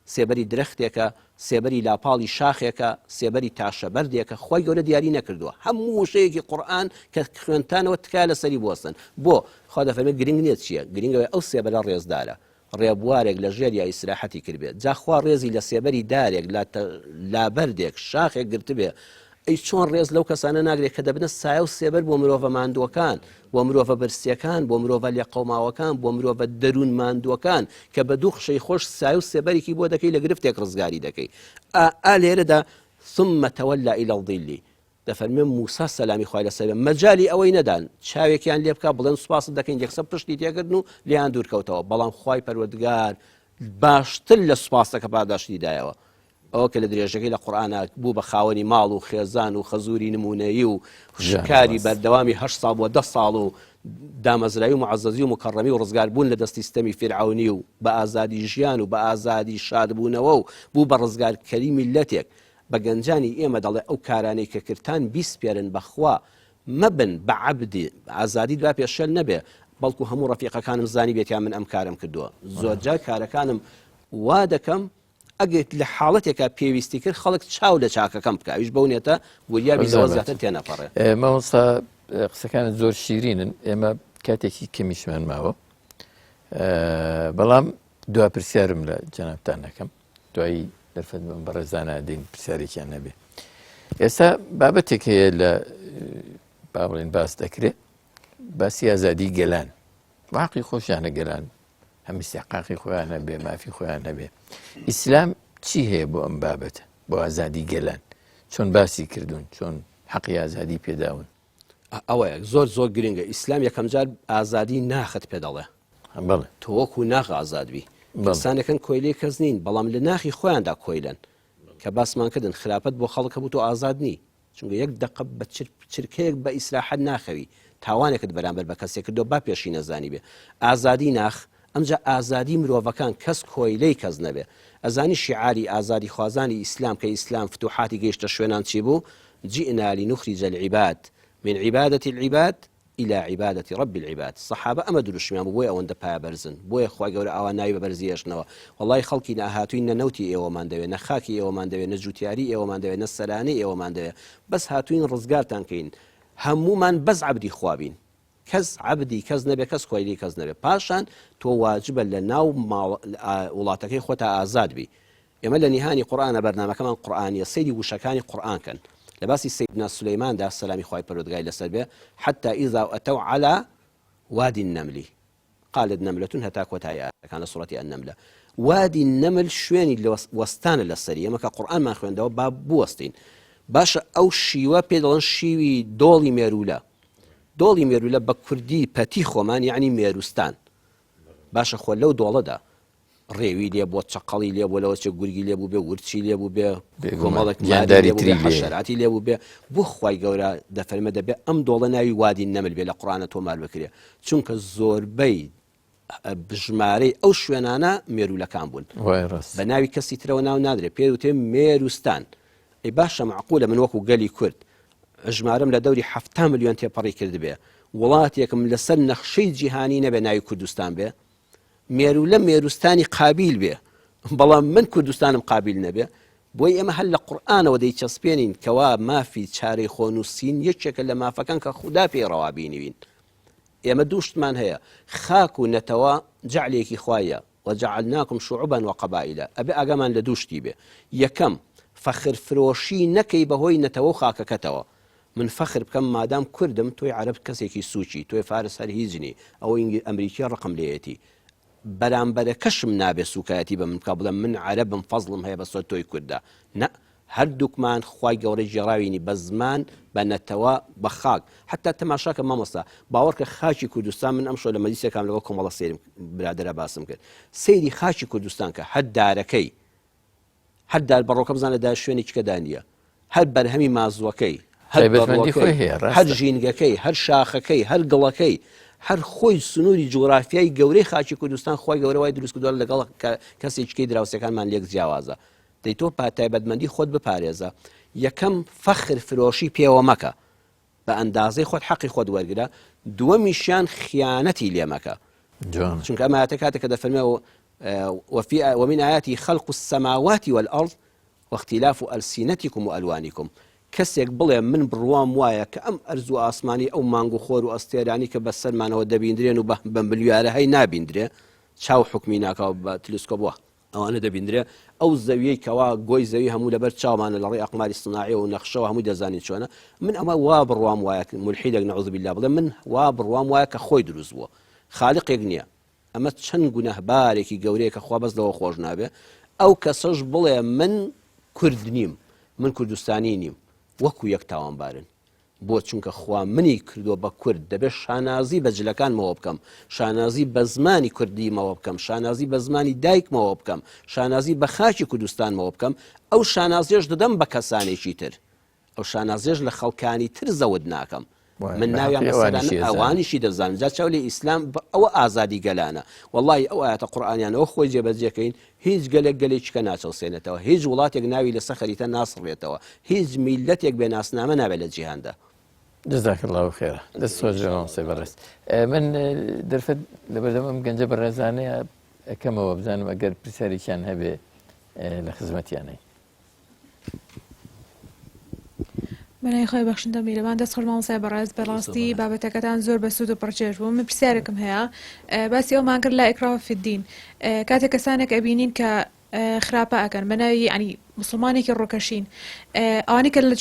سێبەری درەختێکە سێبەری لاپاڵی شاخێکە سێبەری تاشە بەردێکە خۆی گەورە دیاری نەکردووە هەموو شەیەکی قورئان کە خوێنتانەوە تکایە لەسەری بۆستن بۆ خوا دەفەرمێت گرنگ نییە چییە گرنگەوەی ئەو سێبەرە ڕێزدارە ڕێبوارێک لە ژێریای ئیسراحەتی کردبێت جاخوا ڕێزی لە سێبەری دارێک لابەردێک شاخێک گرتبێ ئەی چۆن ڕێز لەو کەسانە ناگرێت کە دەبنە سایە و سێبەر بۆ مرۆڤە ماندووەکان بۆ مرۆڤە برسیەکان بۆ مرۆڤە لێ قەوماوەکان بۆ مرۆڤە دەروون ماندووەکان کە بە دوو خشەی خۆش سایە و سێبەرێکی بۆ دەکەی لە گرفتێک ڕزگاری دەکەی لێرەدا ثم تولى إلى الظل دەفەرمێ موسا سەلامی خوای لەسەر بێ مەجای ئەوەی نەدان چاوێکیان لێ بکە بڵێن سوپاست دەکەین یەکسەر پشتی تێکردن و لێیان دوورکەوتەوە بەڵام خوای پەروەردگار باشتر لە سوپاسەکە پاداشتی دایەوە ئەوە کە لە درێژەکەی لە قورئانە بوو بە خاوەنی ماڵ و خێزان و خەزوری نمونەیی و شکاری بەردەوامی 8 ساڵ بۆ 10 ساڵ و دامەزرایی و معەزەزی و مکەڕەمی و ڕزگار بوون لە دەستی ستەمی فیرعەونی و بە ئازادی ژیان و بە ئازادی شادبوونەوە و بوو بە ڕزگارکەری میلەتێک بە گەنجانی ئێمە دەڵێ ئەو کارانەی کە کردان بیسپێرن بەخوا مەبن بە عەبدی ئازادی دوا پێشەل نەبێ بەڵکو هەموو ڕەفیقەکانم زانی بێتیان من ئەم کارم کردووە زۆرجار کارەکانم وا دەکەم ئەگەر لە حاڵەتێکە پێویستی کرد خەڵک چاو لە چاکەکەم بکە ئەویش بەو نێتە وریابی لەوە زیاتر تێنەپەڕێ مامۆستا قسەکانت زۆر شیرینن ئێمە کاتێکی کەمیشمان ماوە بەڵام دوا پرسیارم لە جەنابتان نەکەم دوایی دەرفەت من بەڕێزانە دەین پرسیارێکیان نەبێ ئێستا بابەتێک هەیە لە باڵێن باس دەکرێت باسی ئازادی گەلان واقعی خۆشیانە گەلان هەم استحقاقی خۆیان هەبێ مافی خۆیان هەبێ. ئیسلام چی هەیە بۆ ئەم بابەتە بۆ ئازادی گەلان چۆن باسی کردوون چۆن حەقی ئازادی پێداون؟ ئەوەیە زۆر گرنگە. ئیسلام یەکەم جار ئازادی ناخت پێ دەڵێ بەڵێ تۆ وەکو ناخ ئازادبی. کەسانەکەن کۆیلەی کەس نین بەڵام لە ناخی خۆیاندا کۆیلن کە باسمان کردن خراپەت بۆ خەڵک بوو تۆ ئازاد نی، چونکە یەک دقە بە چرکەیەک بە ئیسراحەت ناخەوی تاوانێکت بەرامبەر بە کەسێک کردو با پێشی نەزانی بێ. ئازادی ناخ ئەمجا ئازادی مرۆڤەکان کەس کۆیلەی کەس نەبێ. ئەزانی شیعاری ئازادی خوازانی ئیسلام کە ئیسلام فتوحاتی گەیشتە شوێنان چی بوو؟ جئنا لنخرج العباد من عبادة العباد إلى عبادة رب العباد. الصحابة أما دروشمیان بووە ئەوەندە پایە بەرزن بۆیە خوا گەورە ئاوا ناوی بە بەرزیێشنەوە. وەڵای خەڵکی نەهاتووی نە نەوتی ئێوەمان دەوێت نە خاکی ئێوەمان دەوێت نە جوتیاری ئێوەمان دەوێت نە سەرانەی ئێوەمان دەوێت بەس هاتوین ڕزگارتان کەین هەمومان بەس عەبدی خوابین کەس عەبدی کەس نەبێ کەس کۆیلی کەس نەبێ. پاشان تۆ واجبە لە ناو وڵاتەکەی خۆتا ئازاد بی. ئێمە لە نیهانی قورئانە بەرنامەکەمان قورئانیە سەیری وشەکانی قورئان کەن لە باسی سیدنا سولەیماندا سەلامی خوای پەروەردگاری لەسەر بێ حتى إذا أتوا على وادي النمل قالت نملة هەتا کۆتایی ئاەکان لە سوڕەتی النملە. وادی النمل شوێنی وەستانە لە سەری ئەمە کە قورئانمان خوێندەوە با بوەستین. باشە ئەو شیوە پێ دەڵێن شیوی دۆڵی مێرولە. دۆڵی مێرولە بە کوردی پەتی خۆمان یعنی مێروستان. باشە خۆ لەو دۆڵەدا ڕێوی لێ بۆ چقەڵی لێ بۆ لەوە چ گورگی لێ بوو بێ ورچی لێ بوو بێ کۆمەڵێک حەشەراتی لێ بوو بێ بۆ خوای گەورە دەفەرمە دەبێ ئەم دۆڵە ناوی وادی نەمل بێ لە قورئانە تۆمار بکرێ چونکە زۆربەی بژمارەی ئەو شوێنانە مێرولەکان بوون بە ناوی کەسی ترەوە ناو نادرێ پێ وتێ مێروستان. ئەی باشە معقولە من وەکو گەلی کورد ژمارەم لە دەوری 7 ملیۆن تێپەڕی کرد بێ وڵاتێکم لەسەر نەخشەی جیهانی نەبێ ناوی کوردستان بێ مێرولە مێروستانی قابیل بێ بەڵام من کوردستانم قابیل نەبێ. بۆی ئێمە هەر لە قورئانەوە دەیچەسپێنین کەوا مافی چارەی خۆنووسین یەکێکە لە مافەکان کە خودا پێی ڕەوا بینیوین. ئێمە دووشتمان هەیە خاک و نەتەوە جعلێکی خوایە وجعلناكم شعوبا وقبائل. ئەبێ ئاگامان لە دووشتی بێ. یەکەم فەخر فرۆشی نەکەی بەهۆی نەتەوە و خاکەکەتەوە. من فەخر بکەم مادام کوردم تۆی عەرەب کەسێکی سوچی تۆی فارس هەر هیچنی ئەوەی ئەمریکی ڕقم لێیەتی بەرامبەرەکەشم نابێ سوکایەتی بە من بکە بڵێم من عەرەبم فەزڵم هەیە بەسەر تۆی کووردا. نە هەردووکمان خوای گەورەی جێڕاوینی بە زمان بە نەتەوە بە خاک. حتا تەماشاکە مامۆستا باوەڕکە خاکی کوردستان من ئەم شۆ لە مەجلیسێکام لەوە کۆمەڵە سێرم برادەرە باسم کرد سەیری خاکی کوردستان کە هەر دارەکەی هەر دار بەڕۆکە بزانە دا شوێنێکی کەدا نییە هەر بەرهەمی مازووەکەی هەر ژینگەکەی هەر شاخەکەی هەر گڵەکەی هەر خۆی سنووری جوغرافیای گەورەی خاکی کوردستان خۆی گەورەوای دروست کردووە لەگەڵ کەسێکی دراوسەکانمان لێک جیاوازە. دەی تۆ پاتایبەتمەندی خۆت بپارێزە. یەکەم فەخر فرۆشی پێوە مەکە بە ئەندازەی خۆت حەقی خۆت وەرگرە. دووەمیشیان خیانەتی لێ مەکە چونکە ئەمە هاتە کاتێکە دەفەرمێ ومن آياته خلق السماوات والأرض واختلاف ألسنتكم وألوانكم. کەسێک بڵێ من بڕوام وایە کە ئەم ئەرز و ئاسمانی ئەو مانگ و خۆر و ئەستێرانی کە بەسەرمانەوە دەبیندرێن و بە ملیارە هەی نابیندرێ چاو حکمی ناکاو بە تلسکۆبوە ئەوانە دەبیندرێ ئەو زەویەی کەوا گۆی زەوی هەموو لەبەر چاومانە لە ڕێی ئەقماری سناعی و نەخشەوە هەمووی دەزانین چۆنە. من ئەمە وا بڕوام وایە مولحیدێک نەعوذ بالله بڵێ من وا بڕوام وایە کە خۆی دروست بووە خالقێک نییە. ئەمە چەند گونەهبارێکی گەورەیە کە خوا بەس لەوە خۆش نابێ. ئەو کەسەش بڵێ من کورد نیم من کوردستانی نیم وەکو یەک تاوانبارن بۆ چونکە خوا منی کردووە بە کورد دەبێت شانازی بە جلەکانمەوە بکەم شانازی بە زمانی کوردیمەوە بکەم شانازی بە زمانی دایکمەوە بکەم شانازی بە خاکی کوردستانمەوە بکەم. ئەو شانازیێش دەدەم بە کەسانێکی تر ئەو شانازیێش لە خەڵکانی تر زەود ناکەم من ناویان ئەوانیشی دەزانم جا چاو لێ ئیسلام ئەوە ئازادی گەلانە. وەڵی ئەو ئاەتە قورئانیانەوە خۆی جێبەجێکەین هیچ گەلێک گەلێکیکە ناچەوسێنێتەوە هیچ وڵاتێک ناوی لەسەر خەریتە ناسڕێتەوە هیچ میلەتێک بێ ناسنامە نابێت لە جیهاندا. جزاك الله خيرا دەست سۆزەوە سێبەڕست. من دەرفەت لەبەردەمەم گەنجە بەڕێزانەیە ئەەکەمەوە بزانم ئەگەر پرسیارێکیان هەبێ لە خزمەتیانەی. بەنای خۆی بەخشندە میرەبان دەست خۆش مامۆستای بەڕێز بەڕاستی بابەتەکەتان زۆر بەسوود و پڕچێژ بوو. من پرسیارێکم هەیە باسی ئەومان کرد لا ئیکراها فی الدین کاتێک کەسانێک ئەبینین کە خراپە ئەکەن بەناوی ینی مسلمانێکی ڕۆکەشین ئەوانەی کە لە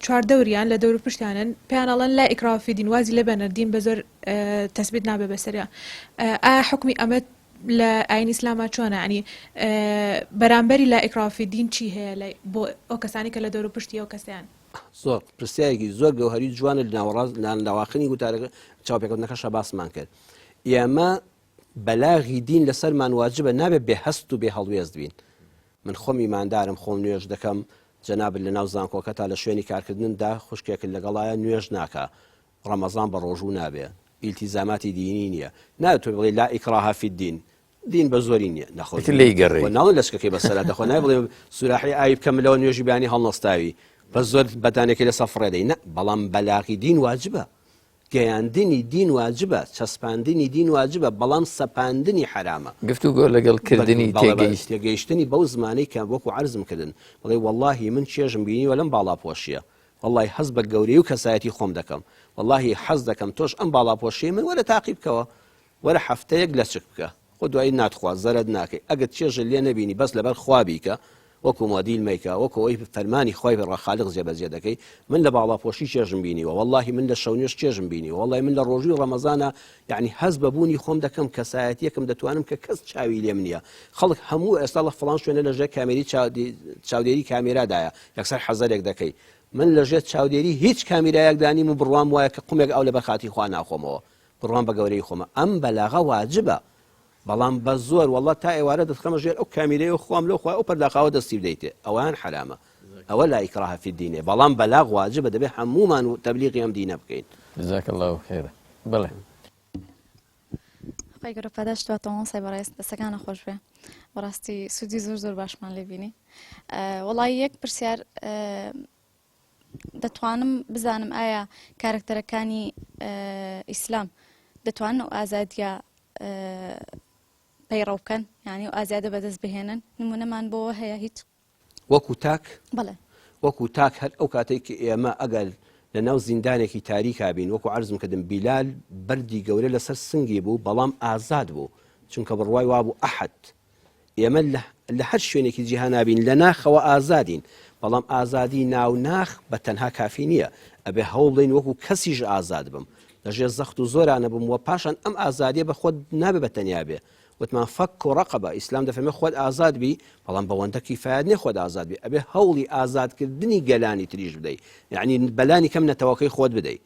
چواردەوریان لە دەور پشتیانن پێیان ئەڵێن لا ئیکراها فی الدین وازی لێ بەنە دین بە زۆر تەثبیت نابێ بەسەریان. ئایا حکمی ئەمە لە ئاین ئیسلامە چۆنە ینی بەرامبەری لا ئیکرافیدین چی هەیە بۆ ئەو کەسانی کە لە دەور و پشتی ئەو کەسیان زۆر پرسیارێکی زۆر گەوهری جوانە لە ناواخنی گوتارەکە چاوپێکەوتنەکەشە باسمان کرد ئێمە بەلاغی دین لەسەرمان واجبە نابێت بێ هەست و بێ هەڵوێز بین من خۆم ئیماندارم خۆم نوێژ دەکەم جەنابەت لە ناو زانکۆکە تا لە شوێنی کارکردندا خوشکێک لەگەڵایە نوێژ ناکە ڕەمەزان بە ڕۆژوو نابێ ئیلتیزاماتی دینی نییە نابێت تۆ بڵێ لا ئیکراها فی الدین دین بە زۆری نییە نەخۆش ناڵ لەشکەکەی بەسەرا دەخۆ نای بڵێ سوراحی ئای بکەم لەوە نوێژی بیانی هەڵنەستاوی بە زۆر بەتانێکی لە سەفڕێدەی نە بەڵام بەلاغی دین واجبە گەیاندنی دین واجبە چەسپاندنی دین واجبە بەڵام سەپاندنی حرامە گفتوگۆ لەگەڵ کردنی تێگەیشتنی بەو زمانەی کە وەکو عەرزم کردن بڵێ وەڵڵاهی من چێژم بینی وەلەم باڵاپۆشیە وەڵڵاهی حەز بە گەورەی و کەسایەتی خۆم دەکەم وەڵڵاهی حەز دەکەم تۆش ئەم باڵاپۆشیی من وەرە تاقی بکەوە وەرە هەفتەیەک لە چک بکە خۆ دوایی ناتخوا زەرت ناکەی ئەگەر چێژە لێ نەبینی بەس لەبەر خوا بیکە وەکو مۆدیل مەیکە وەکو ئەوی فەرمانی خۆی ڕەخالق جێبەجێ دەکەی من لە باڵاپۆشی چێژم بینیوە وەڵڵاهی من لە شەو نوێژ چێژم بینیوە وەڵڵاهی من لە ڕۆژووی ڕەمەزانە یعنی حەز بەبوونی خۆم دەکەم کەسایەتیەکم دەتوانم کە کەس چاوی لێم نییە خەڵک هەموو ئێستا لە فڵان شوێنە لەژێر کامێری چاودێری کامێرادایە یەکسەر حەزەرێک دەکەی من لەژێر چاودێری هیچ کامیرایەک دانیم و بڕوام وایە کە قومێک ئەو لە بەخاتی خوا ناخۆمەوە بڕوام بە گەورەی خۆمە ئەم بەلاغە واجبە بەڵام بە زۆر وەڵڵا تا ئێوارە دەتخەمە ژێر ئەو کامیرەی و خۆم لەو خوا ئەو پەرداخاوە دەستی بدەیتێ ئەوان حرامە ئەوە لا ئیکراها فی الدینێ بەڵام بەلاغ واجبە دەبێت هەمومان و تەبلیغی ئەم دینە بکەین جزاک الله خێرە بڵێ خۆی گەورە پاداش دواتەوە سای بەڕێز دەستەکانە خۆش بێ بەڕاستی سوودی زۆر زۆر باشمان لێ بینی وەڵی یەک پرسیار دەتوانم بزانم ئایا کارکتەرەکانی ئیسلام دەتوانن ئەو ئازادیە پەیڕەو بکەن یعنی و ئازادە بەدەست بهێنن نمونەمان بۆەوە هەیە هیچ وەکو تاک بڵێ وەکو تاک هەر ئەو کاتێک کە ئێمە ئەگەر لە ناو زیندانێکی تاریکا بین وەکو عەرزم کردم بیلال بەردی گەورە لەسەر سنگی بوو بەڵام ئازاد بوو چونکە بڕوای وابوو ئەحەد ئێمە لە هەر شوێنێکی جیهانا بین لە ناخەوە ئازادین بەڵام ئازادی ناو ناخ بە تەنها کافی نییە ئەبێ هەوڵ بڵین وەکو کەسیش ئازاد بم لەژێر زەخت و زۆرانە بم وە پاشان ئەم ئازادیە بە خۆت نابێ بە تەنیا بێ وتمان فەک و ڕەقەبە ئیسلام دەفەرمێ خۆت ئازاد بی بەڵام بەوەندە کیفایەت نییە خۆت ئازاد بی ئەبێ هەوڵی ئازادکردنی گەلانی تریش بدەیت یعنی بەلانی کەم نەتەوەکەی خۆت بدەیت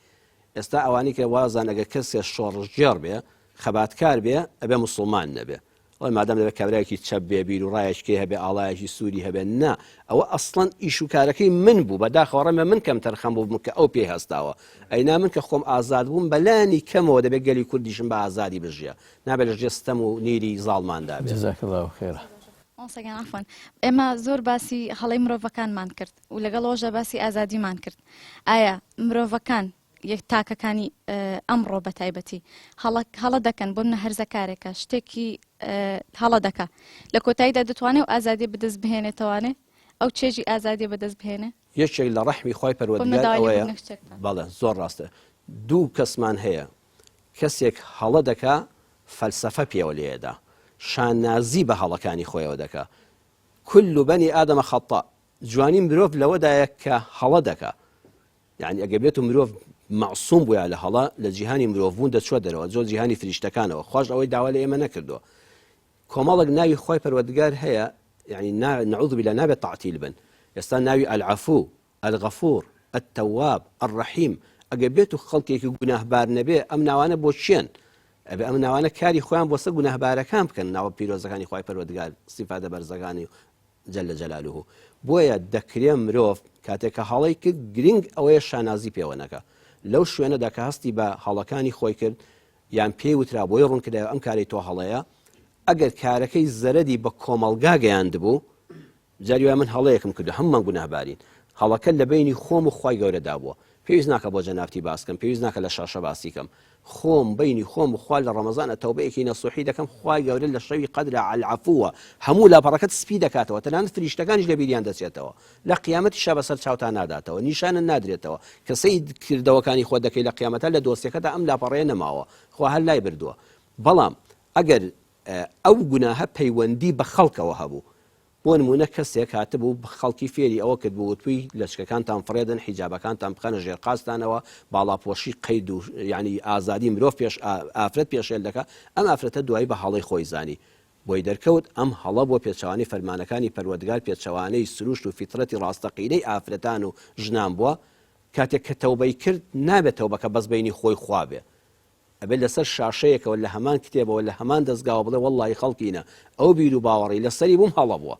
ئێستا ئەوانی کە وازان ئەگەر کەسێ شۆڕژێر بێ خەباتکار بێ ئەبێ موسڵمان نەبێ وڵی مادام دەبێت کابراایکی چەپ بێ بیر و ڕایشکی هەبێ ئاڵایەکی سووری هەبێ نا ئەوە ئەسڵەن ئیش و کارەکەی من بوو بەداخەوەڕەمە من کەم تەرخەم بوو بکە ئەو پێی هەستاوە ئەینا من کە خۆم ئازاد بووم بەلانی کەمەوە دەبێت گەلی کوردیشم بە ئازادی بژیە نابێت لە ژێستەم و نیری زاڵماندا بێت جزاک الله خێرە ئۆسەگەن ئەفۆن ئێمە زۆر باسی هەڵەی مرۆڤەکانمان کرد و لەگەڵەوەژە باسی ئازادیمان کرد ئایا مرۆڤەکان یەک تاکەکانی ئەمڕۆ بە تایبەتی هەڵە دەکەن بۆ منە هەرزەکارێکە شتێکی هەڵە دەکە لە کۆتاییدا دەتوانێت و ئازادی بەدەست بهێنێتەوانێ ئەو چێژی ئازادی بەدەست بهێنێ یەکێک لە ڕەحمی خۆی پەروەردگار ئەوەیە بەڵێ زۆر ڕاستە دوو کەسمان هەیە کەسێک هەڵە دەکا فەلسەفە پێوە لێدا شانازی بە هەڵەکانی خۆیەوە دەکا كل بني آدم خطاء جوانین مرۆڤ لەوەدایە کە هەڵە دەکا یعنی ئەگە بێت و مرۆڤ معصوم بووە لە هەڵە لە جیهانی مرۆڤبوون دەچوە دەرەوە زۆر جیهانی فریشتەکانەوە خۆش ئەوەی داوا لە ئێمە نەکردووە کۆمەڵێک ناوی خۆی پەروەردگار هەیە یعنی نعوذ بالله نابێت تعتیل بن ئێستا ناوی العفو الغفور التواب الرحیم ئەگە بێت و خەڵکێکی گوناهبار نەبێ ئەم ناوانە بۆ چێن ئەبێ ئەم ناوانە کاری خۆیان بۆ سەر گوناهبارەکان بکەن ناوە پیرۆزەکانی خۆی پەروەردگار سیفاتە بەرزەکانی جل جلاله بۆیە دەکرێ مرۆڤ کاتێک کە هەڵی کرد گرنگ ئەوەیە شانازی پێوە نەکە لەو شوێنەدا کە هەستی بە هەڵەکانی خۆی کرد یان پێی وترا بۆی ڕوونکردەوە ئەم کاری تۆ هەڵەیە ئەگەر کارەکەی زەرەدی بە کۆمەڵگا گەیاند بوو جاری وای من هەڵەیەکم کردو هەمومان گوناهبارین هەڵەکە لە بینی خۆم و خی گەورەدا بووە پێویست ناکە بۆ جەنابتی باسکەم پێویست ناکە لە شاشە باسیکەم خۆم بینی خۆم و خوا لە ڕەمەزانە تەوبەیەکی نەسوحی دەکەم خی گەورە لە شەوی قەدرە العفووە هەموو لاپەڕەکەت سپی دەکاتەوە تەنانەت فریشتەکانیش لە بیریان دەچێتەوە لە قیامەتی شە بەسەر چاوتان ناداتەوە نیشانە نادرێتەوە کەسەی کردەوەکانی خۆ دەکەی لە قیامەتە لە دۆستەکەدا ئەم لاپەڕەیە نەماوە خوا هەر لای بردووە بەڵام ئەگەر ئەو گوناهە پەیوەندی بە خەڵکەوە هەبوو بۆ نمونە کەسێک هاتبوو خەڵکی فێری ئەوە کرد بوو توی لەچکەکانتان فڕێدن حیجابەکانتان بخەنە ژێر قاستانەوە باڵاپۆشی قەید و ینی ئازادی مرۆڤ پێش ئافرەت پێشێل دەکات ئەم ئافرەتە دوایی بە هەڵی خۆی زانی بۆی دەرکەوت ئەم هەڵە بۆ پێچەوانی فەرمانەکانی پەروەردگار پێچەوانەی سروشت و فیترەتی ڕاستەقینەی ئافرەتان و ژنان بووە کاتێک کە تەوبەی کرد نابێت تەوبەکە بەس بینی خۆی خوا بێ ئەبێت لەسەر شاشەیەکەوە لە هەمان کتێبەوە لە هەمان دەستگاوە بڵێ وەڵڵی خەڵکینە ئەو بیر و باوەڕی لەسەری بووم هەڵە بووە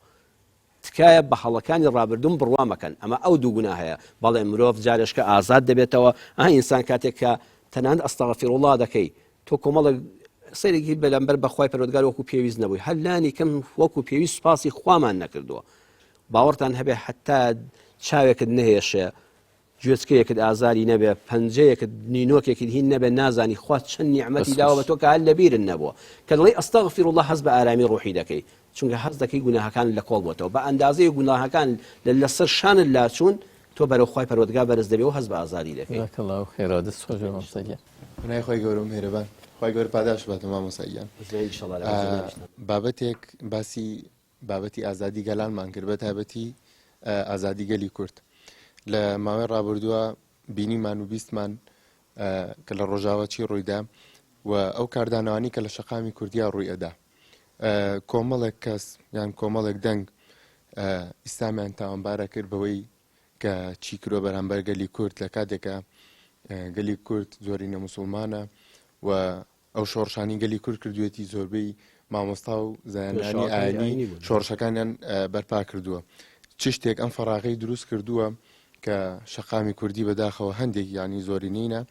تکایە بە هەڵەکانی ڕابردوم بڕوا مەکەن ئەمە ئەو دوو گونا هەیە بەڵێ مرۆڤ جارێشکە ئازاد دەبێتەوە ئینسان کاتێک کە تەنانەت ئەستەغفیرڵڵا دەکەی تۆ کۆمەڵێک سەرێکی بەلەمبەر بەخوای پەروەردگار وەکو پێویست نەبووی هەلانی کەم وەکو پێویست سوپاسی خوامان نەکردووە باوەڕتان هەبێ حتا چاوێکت نەهێشێ گوێچکەیەکت ئازاری نەبێ پەنجەیەکت نینۆکێکت هین نەبێ نازانی خوا چەند نیعمەتی داوە بە تۆ کە هەر لەبیرن نەبووە کە دڵی ئەستەغفیرڵڵا هەست بە ئارامی ڕوحی دەکەی چونکە هەست دەکەی گوناهەکان لە کۆڵ بۆتەوە بە ئەندازەیە گوناهەکان لەسەر شانت لاچوون تۆ بەرەو خوای پەروەردگار بەرز دەبێ و هەست بە ئازاری دەکەی خێرا خۆی گەورە و مهرەبان خۆی گەورە پاداش باتە مامۆساییان بابەتێک بابەتی ئازادی گەلانمان کرد بە تایبەتی ئازادی گەلی کورد لە ماوەی ڕابردووە بینیمان و بیستمان کە لە ڕۆژاوەچی ڕوویدا و ئەو کاردانەوانی کە لە شەقامی کوردیا ڕووی ئەدا کۆمەڵێک کەس یان کۆمەڵێک دەنگ ئیسلامیان تاوانبارە کرد بەوەی کە چی کرۆ بەرامبەر گەلی کورد لە کاتێکە گەلی کورد زۆرینە موسڵمانە و ئەو شۆڕشانی گەلی کورد کردوێتی زۆربەی مامۆستا و زایندانی ئاینی شۆڕشەکانیان بەرپا کردووە چ شتێک ئەم فەراغەی دروست کردووە کە شەقامی کوردی بەداخەوە هەندێک ینی زۆرینینە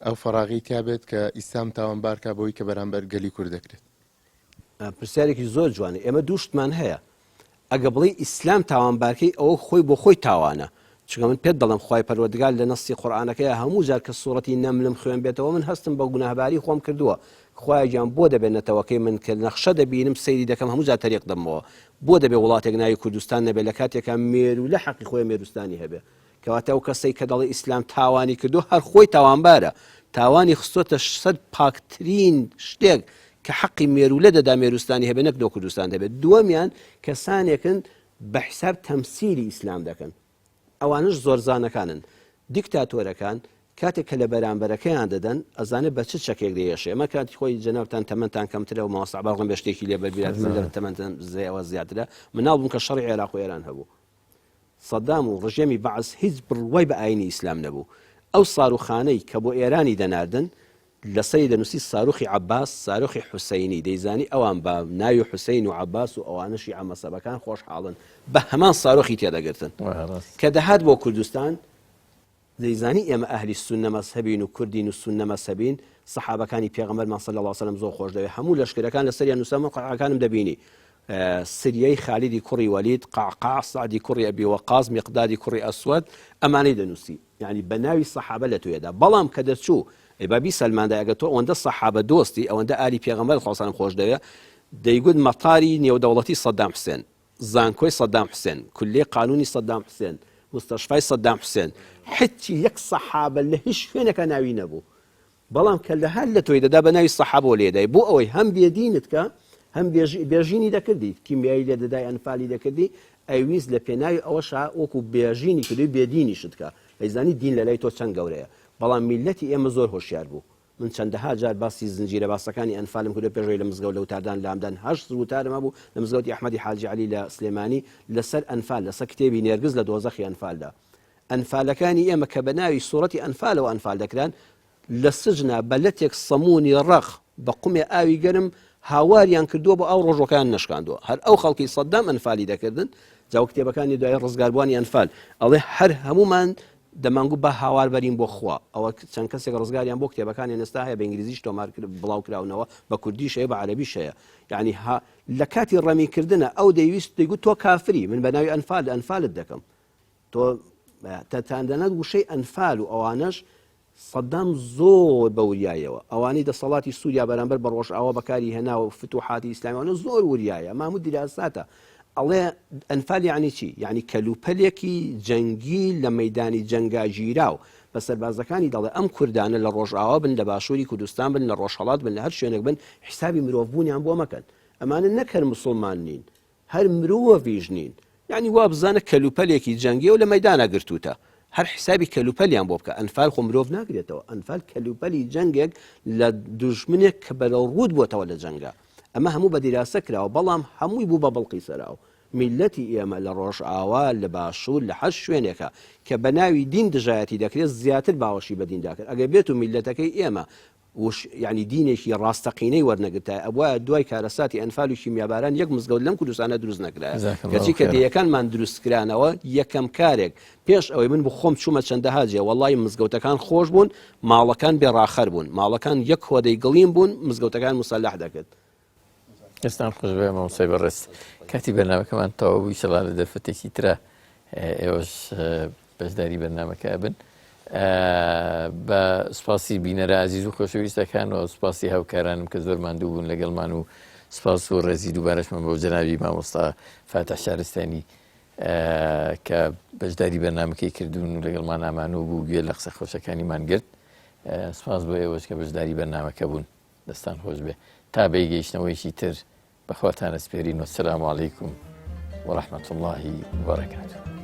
ئەو فەراغی تیابێت کە ئیسلام تاوانبارکە بەوەی کە بەرامبەر گەلی کورد دەکرێت پرسیارێکی زۆر جوانە ئێمە دووشتمان هەیە ئەگە بڵێ ئیسلام تاوانبارکەی ئەوە خۆی بۆ خۆی تاوانە چونکە من پێت دەڵم خوای پەروەردگار لە نەسی قورئانەکەی هەموو جار کە سوورەتی نەملم خوێن بێتەوە من هەستم بە گوناهباری خۆم کردووە خوای گیان بۆ دەبێنێتەوەکەی من کە نەخشە دەبینم سەیری دەکەم هەموو جار تەریق دەمەوە بۆ دەبێ وڵاتێک ناوی کوردستان نەبێت لە کاتێکە مێرو لە حەقی خۆی مێروستانی هەبێ کەواتە ئەو کەسەی کە دەڵێ ئیسلام تاوانی کردو هەر خۆی تاوانبارە تاوانی خستۆتە سەد پاکترین شتێک کە حەقی مێرولە دەدا مێروستانی هەبێ نەک دۆ کوردستان دەبێت دووەمیان کەسانێکن بە حساب تەمسیلی ئیسلام دەکەن ئەوانش زۆر زانەکانن دیکتاتۆرەکان کاتێک کە لە بەرامبەرەکەیان دەدەن ئەزانێت بە چ چەکێک دەیەشێ ئەمە کاتی خۆی جەنابتان تەمەتان کەمترە و ماوەسع باڵغم بە شتێکی لێ بەربیرات لە تەمەتان زێەوە زیاترە مناڵ بووم کە شەڕی عێراق و ئێران هەبوو سەدام و ڕژێمی بەعەس هیچ بڕوای بە ئاینی ئیسلام نەبوو ئەو ساروخانەی کە بۆ ئێرانی دەناردن لەسەری دەنووسی ساروخی عەباس ساروخی حوسەینی دەیزانی ئەوان بە ناوی حوسەین و عەباس و ئەوانەشی عەمەسەبەکان خۆشحاڵن بە هەمان ساروخی تێدەگرتن کە دەهات بۆ کوردستان دەیزانی ئێمە ئەهلی سوننە مەذهبین و کوردین و سوننە مەذهبین سەحابەکانی پێغەمبەرمان صلی الله علیه و سلم زۆر خۆش دەوێت هەموو لەشکرەکان لەسەریان نووسەمە قەعەکانم دەبینی سریەی خالیدی کوڕی وەلید قعقاع سعدی کوڕی ئەبی وەقاص مقدادی کوڕی ئەسود ئەمانەی دەنووسی یعنی بە ناوی سەحابە لە توێدا بەڵام کە دەچوو بابی سەلماندا ئەگە تۆ ئەوەندە سەحابە دۆستی ئەوەندە ئالی پێغەمبەر خۆسانم خۆش دەوێت دەیگوت مەتاری نێودەوڵەتی سەدام حوسێن زانکۆی سەدام حوسێن کولێ قانونی سەدام حوسێن مستەشفای سەدام حوسێن حتی یەک سەحابە لە هیچ شوێنێکە ناوی نەبوو بەڵام کە لە هەر لە تۆی دەدا بە ناوی سەحابە لێدای بۆ ئەوەی هەم بێدینت کە هەم بێژینی دەکردی کیمیایی لێ دەدای ئەنفالی دەکردی ئەویست لە پێناوی ئەوەش وەکو بێژینی کردوی بێدینی شتکە ئەیزانی دین لە لای تۆ چەند گەورەیە بەڵام میلەتی ئێمە زۆر هۆشیار بوو من چەندەها جار باسی زنجیرە باسەکانی ئەنفالم کردو پێشەوەی لە مزگەوت لە وتاردان لامدان هەشت وتارم بوو لە مزگەوتی ئەحمەدی حاجی عەلی لە سلێمانی لەسەر ئەنفال لەسەر کتێبی نێرگز لە دۆزەخی ئەنفالدا ئەنفالەکانی ئێمە کە بە ناوی سوورەتی ئەنفالەوە ئەنفال دەکران لە سجنە بەلەتێک سەمونی ڕەخ بە قومێ ئاوی گەرم هاواریان کردووە بۆ ئەو ڕۆژۆکان نشکاندووە هەر ئەو خەڵکی سەدام ئەنفالی دەکردن جاو کتێبەکانی دوای ڕزگاربوانی ئەنفال ئەڵێ هەر هەمومان دەمانگو بە هاوار بەرین بۆ خوا ئەوە چەند کەسێک ڕزگاریان بۆ کتێبەکانی نستا هەیە بە ئینگلیزیش تۆمار بڵاو کراونەوە بە کوردیش هەیە بە عەرەبیش هەیە یعنی لە کاتی ڕەمیکردنە ئەو دەیویست دەیگوت تۆ کافری من بە ناوی ئەنفالت دەکەم تۆ تەتاندەنەت وشەی ئەنفال و ئەوانەش سەدام زۆر بە وریایەوە ئەوانی دەسەڵاتی سووریا بەرامبەر بە ڕۆژئاوا بەکاری هێنا و فتوحاتی ئیسلامیانە زۆر وریایە ماموو دیراساتە ئەڵێ ئەنفال یعنی چی یعنی کەلوپەلێکی جەنگی لە مەیدانی جەنگا ژیراو بە سەربازەکانی دەڵێ ئەم کوردانە لە ڕۆژئاوا بن لە باشووری کوردستان بن لە ڕۆژهەڵات بن لە هەر شوێنێک بن حسابی مرۆڤبوونیان بۆ مەکەن ئەمانە نەکەر موسڵمان نین هەر مرۆڤیش نین یعنی وا بزانە کەلوپەلێکی جەنگی و لە مەدانە گرتوتە هەر حسابی کەلوپەلیان بۆ بکە ئەنفال خۆ مرۆڤ ناگرێتەوە ئەنفال کەلوپەلی جەنگێک لە دوژمنێک کە بەرەو ڕوود بۆتەوە لە جەنگە ئەمە هەموو بە دیراسە کراوە بەڵام هەمووی بوو بە بەڵقی سەراو میلەتی ئێمە لە ڕۆژ ئاوا لە باشوور لە حەش شوێنێکە کە بە ناوی دین دژایەتی دەکرێت زیاتر باوەشی بە دین داکرد ئەگەر بێت و میلەتەکەی ئێمە یعنی دینێکی ڕاستەقینەی وەرنەگرتە ئەوە دوای کارەساتی ئەنفال و شیمیاباران یەک مزگەوت لەم کوردستانە دروست نەکرایە کەچی کە دەیەکانمان دروستکرانەوە یەکەم کارێک پێش ئەوەی من بخۆم چوومە چەندەها جێ وەڵی مزگەوتەکان خۆش بوون ماڵەکان بێڕاخەر بوون ماڵەکان یەک هۆدەی گڵیم بوون مزگەوتەکان مسلح دەکرد ئێستان خۆش بێ مامۆسای بەڕێست کاتی بەرنامەکەمان تەواو بووی شەڵا لە دەرفەتێکی ترە ئێوەش بەشداری بەرنامەکە بن بە سپاسی بینەرە عزیز و خۆشەویستەکانەوە سپاسی هاوکارانم کە زۆر ماندوو بوون لەگەڵمان و سپاس و ڕێزی دووبارەشمان بۆ جەنابی مامۆستا فاتح شارستانی کە بەشداری بەرنامەکەی کردوون و لەگەڵمان ئامانەوە بوو گوێ لە قسە خۆشەکانیمان گرت سپاس بۆ ئێوەش کە بەشداری بەرنامەکە بوون دەستان خۆش بێ تا بەیگەیشتنەوەیشی تر بەخواتانە سپێرین وەسەلام عەلەیکوم وەڕەحمەتوڵڵاهی وبەرەکاتوه